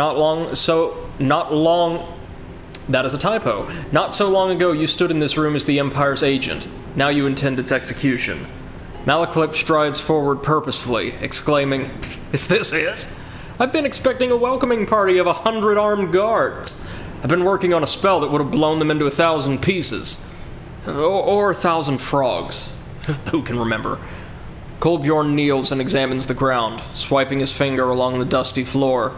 that is a typo. Not so long ago you stood in this room as the Empire's agent. Now you intend its execution. Malaclip strides forward purposefully, exclaiming, "Is this it? I've been expecting a welcoming party of 100 armed guards. I've been working on a spell that would have blown them into 1,000 pieces. Or 1,000 frogs. Who can remember?" Kolbjorn kneels and examines the ground, swiping his finger along the dusty floor.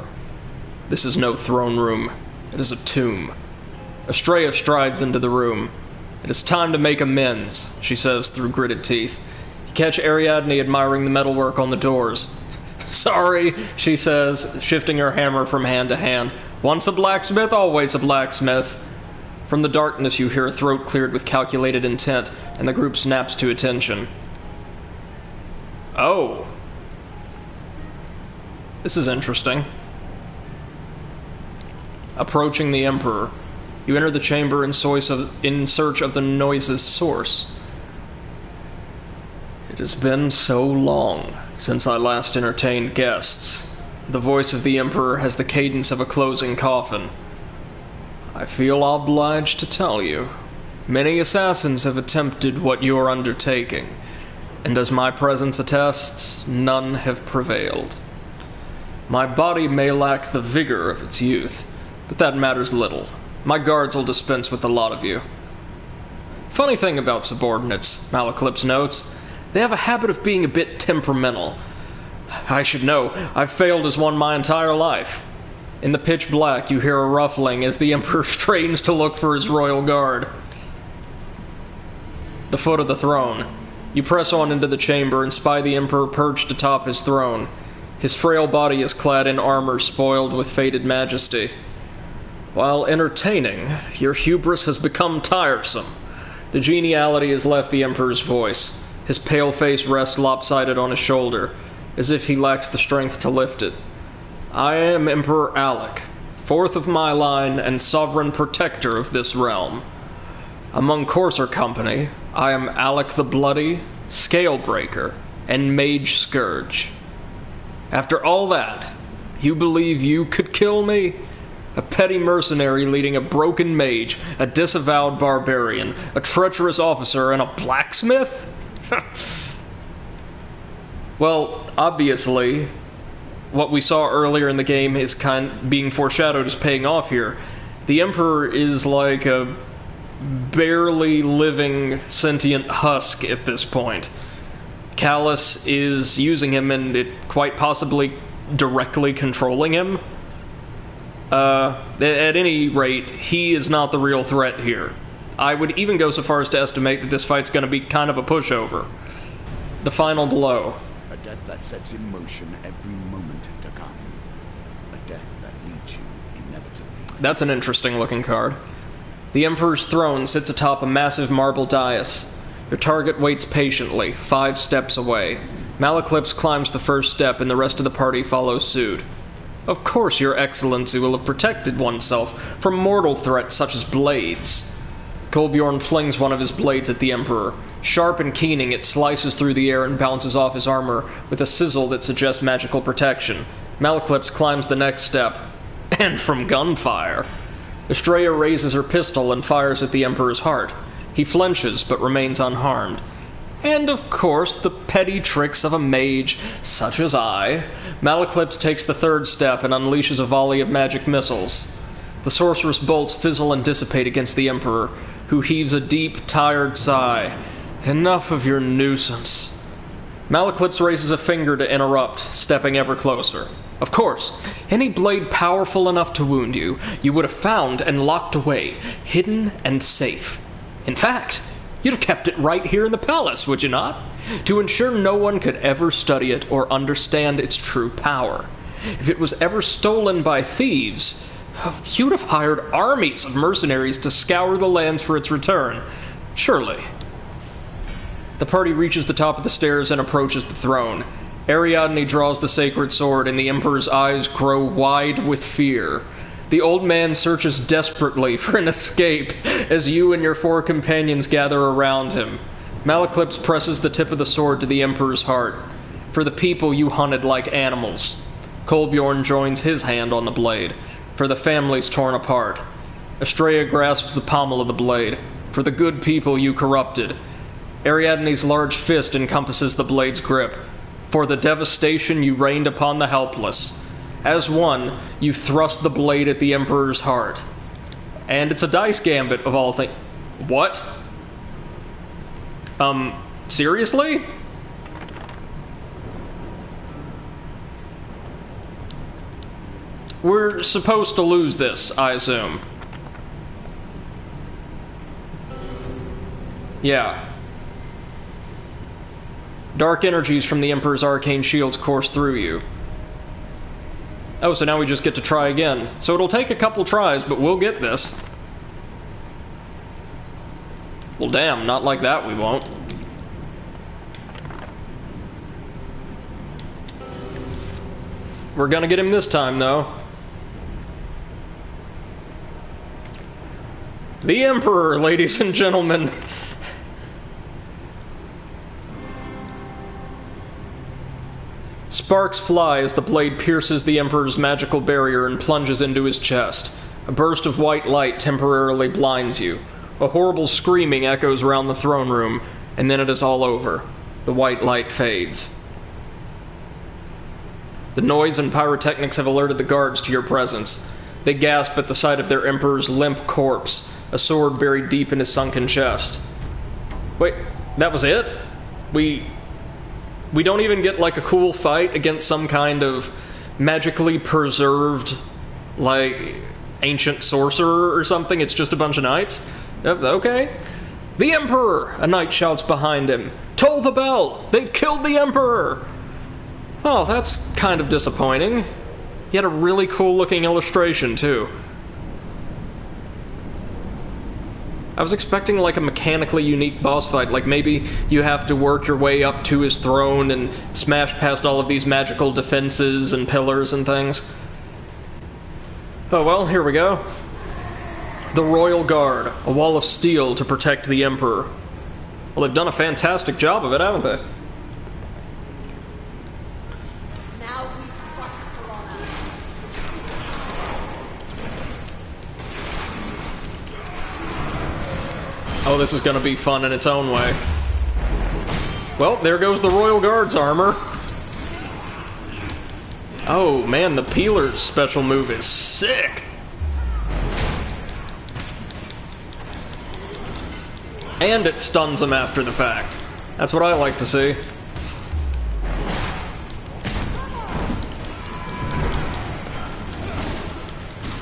This is no throne room. It is a tomb. Estrella strides into the room. "It is time to make amends," she says through gritted teeth. You catch Ariadne admiring the metalwork on the doors. "Sorry," she says, shifting her hammer from hand to hand. "Once a blacksmith, always a blacksmith." From the darkness you hear a throat cleared with calculated intent, and the group snaps to attention. Oh. This is interesting. Approaching the Emperor, you enter the chamber in search of the noise's source. It has been so long since I last entertained guests. The voice of the Emperor has the cadence of a closing coffin. I feel obliged to tell you, many assassins have attempted what you're undertaking, and as my presence attests, none have prevailed. My body may lack the vigor of its youth, but that matters little. My guards will dispense with the lot of you. Funny thing about subordinates, Malaclypse notes, they have a habit of being a bit temperamental. I should know, I've failed as one my entire life. In the pitch black, you hear a ruffling as the Emperor strains to look for his royal guard. The foot of the throne. You press on into the chamber and spy the Emperor perched atop his throne. His frail body is clad in armor spoiled with faded majesty. While entertaining, your hubris has become tiresome. The geniality has left the Emperor's voice. His pale face rests lopsided on his shoulder, as if he lacks the strength to lift it. I am Emperor Alec, fourth of my line and sovereign protector of this realm. Among coarser company, I am Alec the Bloody, Scalebreaker, and Mage Scourge. After all that, you believe you could kill me? A petty mercenary leading a broken mage, a disavowed barbarian, a treacherous officer, and a blacksmith? Well, obviously, what we saw earlier in the game is being foreshadowed as paying off here. The Emperor is like a barely living sentient husk at this point. Kallas is using him and quite possibly directly controlling him. At any rate, he is not the real threat here. I would even go so far as to estimate that this fight's going to be kind of a pushover. The final blow. A death that sets in motion every moment to come. A death that leads you inevitably. That's an interesting looking card. The Emperor's throne sits atop a massive marble dais. Your target waits patiently, 5 steps away. Malaclypse climbs the first step and the rest of the party follows suit. Of course your excellency will have protected oneself from mortal threats such as blades. Kolbjorn flings one of his blades at the Emperor. Sharp and keening, it slices through the air and bounces off his armor with a sizzle that suggests magical protection. Malaclypse climbs the next step. And from gunfire. Estrella raises her pistol and fires at the Emperor's heart. He flinches, but remains unharmed. And, of course, the petty tricks of a mage, such as I. Malaclypse takes the third step and unleashes a volley of magic missiles. The sorceress bolts fizzle and dissipate against the Emperor, who heaves a deep, tired sigh. Enough of your nuisance. Malaclypse raises a finger to interrupt, stepping ever closer. Of course, any blade powerful enough to wound you, you would have found and locked away, hidden and safe. In fact, you'd have kept it right here in the palace, would you not? To ensure no one could ever study it or understand its true power. If it was ever stolen by thieves, you'd have hired armies of mercenaries to scour the lands for its return. Surely. The party reaches the top of the stairs and approaches the throne. Ariadne draws the sacred sword, and the Emperor's eyes grow wide with fear. The old man searches desperately for an escape as you and your 4 companions gather around him. Malaclypse presses the tip of the sword to the Emperor's heart. For the people you hunted like animals. Kolbjorn joins his hand on the blade. For the families torn apart. Estrella grasps the pommel of the blade. For the good people you corrupted. Ariadne's large fist encompasses the blade's grip. For the devastation you rained upon the helpless. As one, you thrust the blade at the Emperor's heart. And it's a dice gambit of all things. What? Seriously? We're supposed to lose this, I assume. Yeah. Dark energies from the Emperor's arcane shields course through you. Oh, so now we just get to try again. So it'll take a couple tries, but we'll get this. Well, damn, not like that we won't. We're gonna get him this time, though. The Emperor, ladies and gentlemen. Sparks fly as the blade pierces the Emperor's magical barrier and plunges into his chest. A burst of white light temporarily blinds you. A horrible screaming echoes around the throne room, and then it is all over. The white light fades. The noise and pyrotechnics have alerted the guards to your presence. They gasp at the sight of their Emperor's limp corpse, a sword buried deep in his sunken chest. Wait, that was it? We don't even get, like, a cool fight against some kind of magically preserved, like, ancient sorcerer or something? It's just a bunch of knights? Okay. The Emperor! A knight shouts behind him. Toll the bell! They've killed the Emperor! Oh, that's kind of disappointing. He had a really cool-looking illustration, too. I was expecting, like, a mechanically unique boss fight. Like, maybe you have to work your way up to his throne and smash past all of these magical defenses and pillars and things. Oh, well, here we go. The Royal Guard, a wall of steel to protect the Emperor. Well, they've done a fantastic job of it, haven't they? Now we fight for honor. Oh, this is gonna be fun in its own way. Well, there goes the Royal Guard's armor. Oh, man, the Peeler's special move is sick. And it stuns him after the fact. That's what I like to see.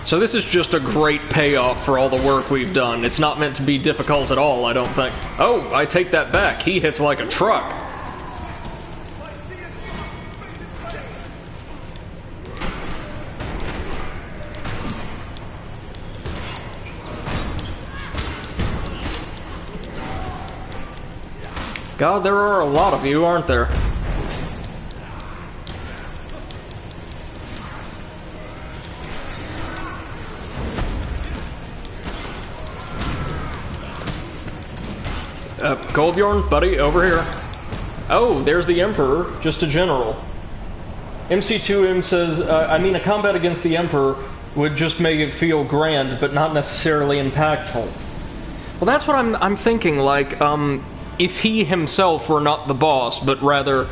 So this is just a great payoff for all the work we've done. It's not meant to be difficult at all, I don't think. Oh, I take that back. He hits like a truck. God, there are a lot of you, aren't there? Goldbjorn, buddy, over here. Oh, there's the Emperor, just a general. MC2M says, a combat against the Emperor would just make it feel grand, but not necessarily impactful. Well, that's what I'm thinking, like, if he himself were not the boss, but rather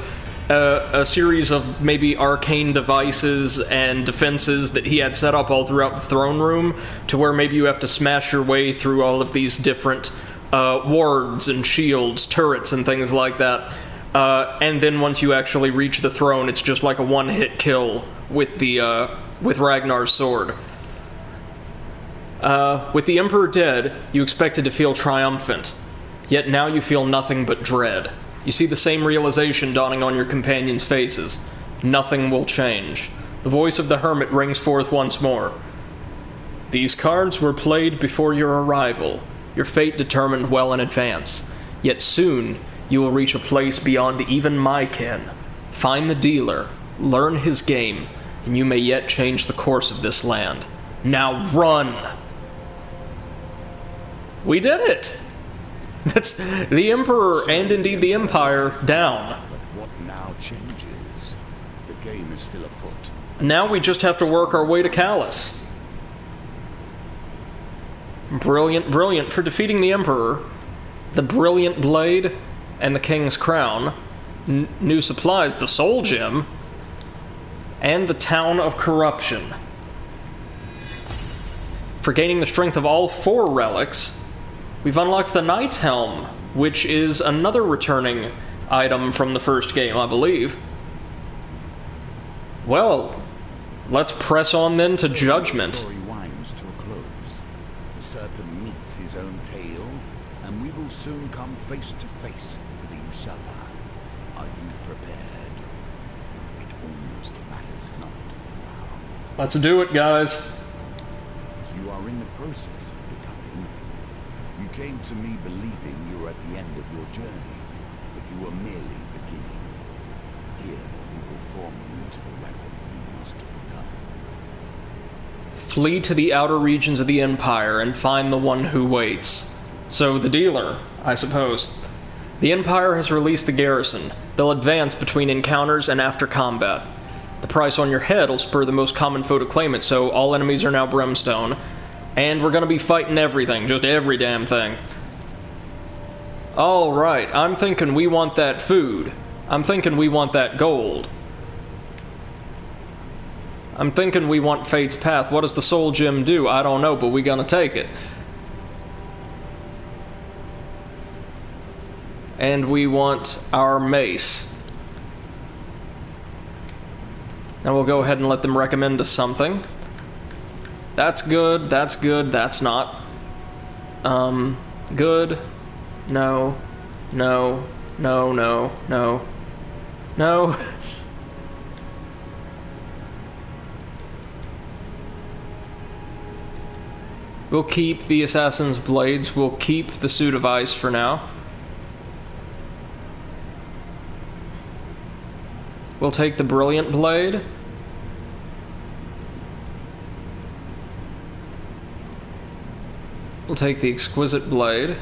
a series of maybe arcane devices and defenses that he had set up all throughout the throne room, to where maybe you have to smash your way through all of these different wards and shields, turrets, and things like that. And then once you actually reach the throne, it's just like a one-hit kill with the with Ragnar's sword. With the Emperor dead, you expected to feel triumphant. Yet now you feel nothing but dread. You see the same realization dawning on your companions' faces. Nothing will change. The voice of the hermit rings forth once more. These cards were played before your arrival, your fate determined well in advance. Yet soon you will reach a place beyond even my ken. Find the dealer, learn his game, and you may yet change the course of this land. Now run! We did it! That's the Emperor and indeed the Empire down. But what now changes? The game is still afoot. Now we just have to work our way to Kallas. Brilliant, brilliant. For defeating the Emperor, the Brilliant Blade, and the King's Crown, new supplies, the Soul Gem, and the Town of Corruption. For gaining the strength of all 4 relics, we've unlocked the Knight's Helm, which is another returning item from the first game, I believe. Well, let's press on then to Judgment. The story winds to a close. The serpent meets his own tail, and we will soon come face to face with the usurper. Are you prepared? It almost matters not now. Let's do it, guys. You are in the process of becoming. You came to me believing you were at the end of your journey, but you were merely beginning. Here we will form you into the weapon you must Flee to the outer regions of the Empire and find the one who waits. So, the dealer, I suppose. The Empire has released the garrison. They'll advance between encounters and after combat. The price on your head will spur the most common foe to claim it, so all enemies are now brimstone. And we're gonna be fighting everything, just every damn thing. Alright, I'm thinking we want that food. I'm thinking we want that gold. I'm thinking we want Fate's Path. What does the Soul Gem do? I don't know, but we gonna take it. And we want our mace. Now we'll go ahead and let them recommend us something. That's good, that's good, that's not. Good. No. No. No, no, no. No. We'll keep the Assassin's Blades. We'll keep the Suit of Ice for now. We'll take the Brilliant Blade. We'll take the Exquisite Blade.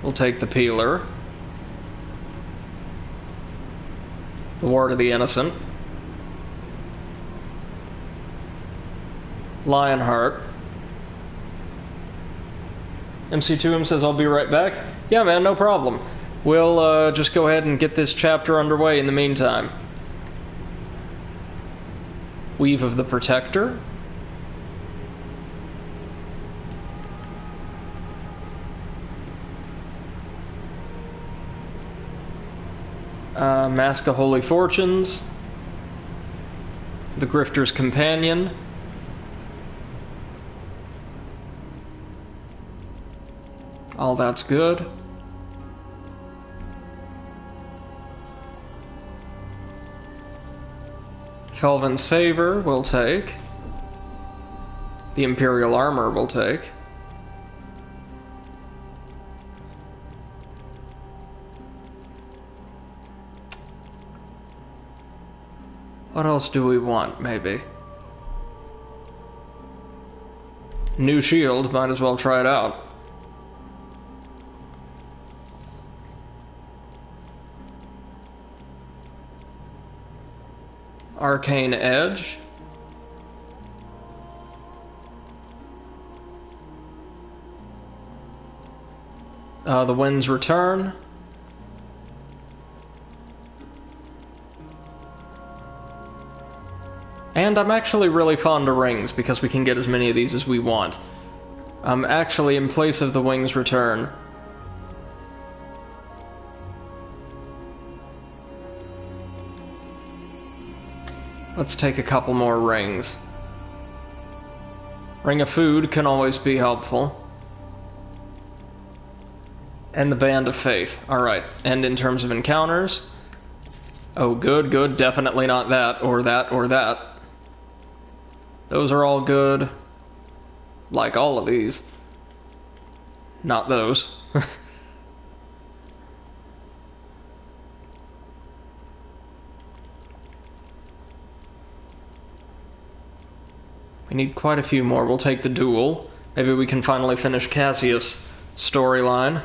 We'll take the Peeler. The Ward of the Innocent. Lionheart. MC2M says, I'll be right back. Yeah, man, no problem. We'll just go ahead and get this chapter underway in the meantime. Weave of the Protector. Mask of Holy Fortunes. The Grifter's Companion. All that's good. Felvin's Favor we'll take. The Imperial Armor we'll take. What else do we want, maybe? New shield, might as well try it out. Arcane Edge. The Wind's Return. And I'm actually really fond of rings because we can get as many of these as we want. Actually, in place of the Wing's Return, let's take a couple more rings. Ring of Food can always be helpful. And the Band of Faith. Alright, and in terms of encounters... Oh, good, good, definitely not that, or that, or that. Those are all good. Like all of these. Not those. We need quite a few more. We'll take the duel. Maybe we can finally finish Cassius' storyline.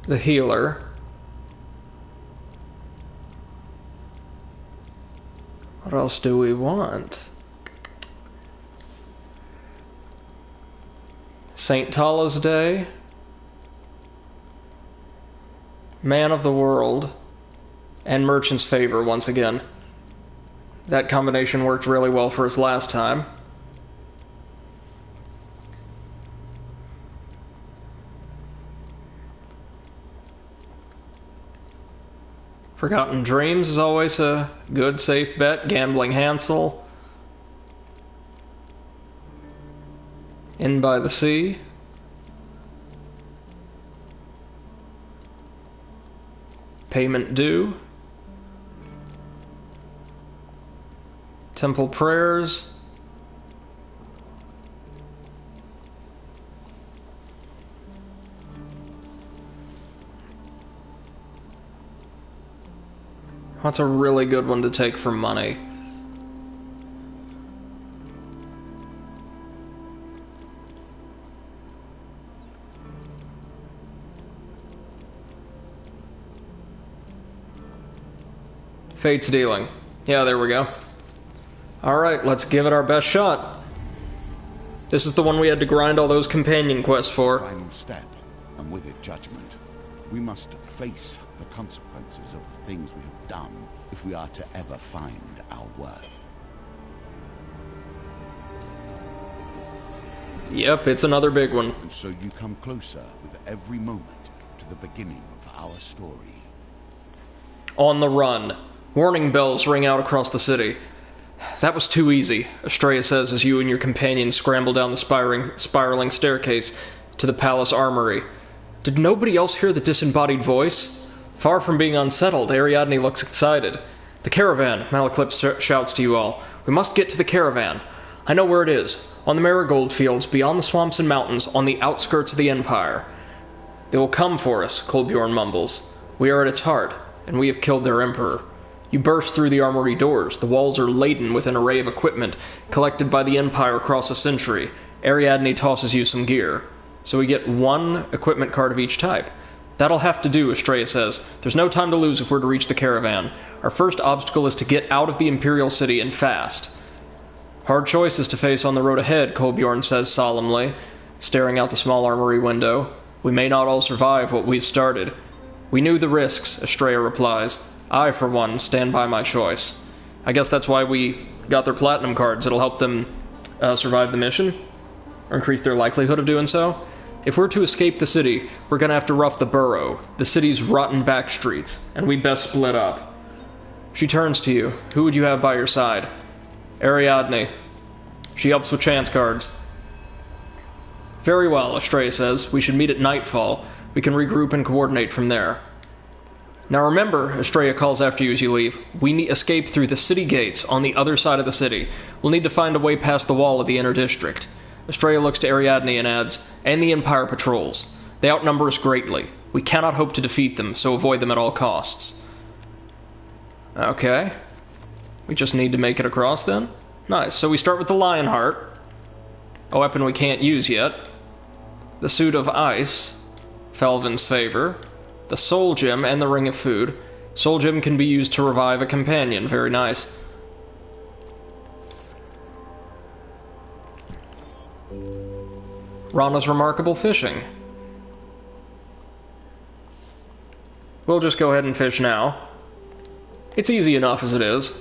The healer. What else do we want? St. Tala's Day. Man of the World. And Merchant's Favor once again. That combination worked really well for us last time. Forgotten Dreams is always a good, safe bet. Gambling Hansel. In by the Sea. Payment Due. Temple Prayers. That's a really good one to take for money. Fate's dealing. Yeah, there we go. Alright, let's give it our best shot. This is the one we had to grind all those companion quests for. Final step, and with it judgment. We must face the consequences of the things we have done if we are to ever find our worth. Yep, it's another big one. And so you come closer with every moment to the beginning of our story. On the run. Warning bells ring out across the city. That was too easy, Estrella says as you and your companions scramble down the spiraling staircase to the palace armory. Did nobody else hear the disembodied voice? Far from being unsettled, Ariadne looks excited. The caravan, Malaclip shouts to you all. We must get to the caravan. I know where it is. On the marigold fields, beyond the swamps and mountains, on the outskirts of the Empire. They will come for us, Kolbjorn mumbles. We are at its heart, and we have killed their emperor. You burst through the armory doors. The walls are laden with an array of equipment collected by the Empire across a century. Ariadne tosses you some gear. So we get one equipment card of each type. That'll have to do, Estrella says. There's no time to lose if we're to reach the caravan. Our first obstacle is to get out of the Imperial City and fast. Hard choices to face on the road ahead, Kolbjorn says solemnly, staring out the small armory window. We may not all survive what we've started. We knew the risks, Estrella replies. I, for one, stand by my choice. I guess that's why we got their platinum cards. It'll help them survive the mission, or increase their likelihood of doing so. If we're to escape the city, we're gonna have to rough the borough, the city's rotten back streets, and we'd best split up. She turns to you. Who would you have by your side? Ariadne. She helps with chance cards. Very well, Estrella says. We should meet at nightfall. We can regroup and coordinate from there. Now remember, Estrella calls after you as you leave, we need escape through the city gates on the other side of the city. We'll need to find a way past the wall of the inner district. Estrella looks to Ariadne and adds, and the Empire patrols. They outnumber us greatly. We cannot hope to defeat them, so avoid them at all costs. Okay. We just need to make it across then? Nice. So we start with the Lionheart. A weapon we can't use yet. The Suit of Ice. Felvin's Favor. The Soul Gem and the Ring of Food. Soul Gem can be used to revive a companion. Very nice. Rana's Remarkable Fishing. We'll just go ahead and fish now. It's easy enough as it is.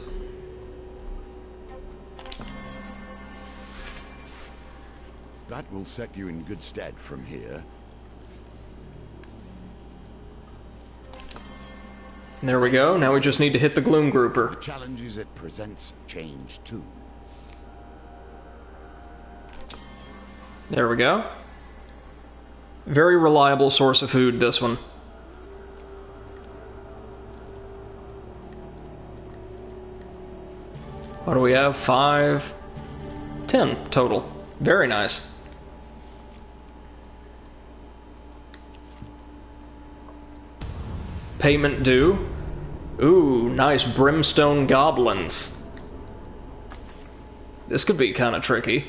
That will set you in good stead from here. There we go. Now we just need to hit the Gloom Grouper. The challenges it presents change too. There we go. Very reliable source of food, this one. What do we have? 5, 10 total. Very nice. Payment due. Ooh, nice brimstone goblins. This could be kind of tricky.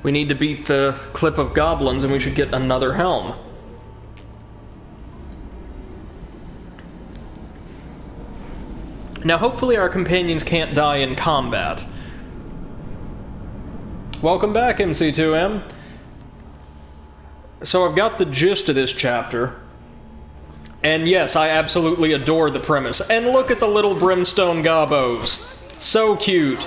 We need to beat the clip of goblins and we should get another helm. Now hopefully our companions can't die in combat. Welcome back, MC2M. So I've got the gist of this chapter. And yes, I absolutely adore the premise. And look at the little brimstone gobbos. So cute.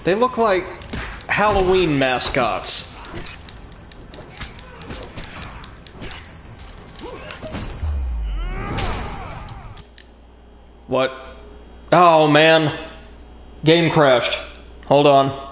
They look like Halloween mascots. What? Oh, man. Game crashed. Hold on.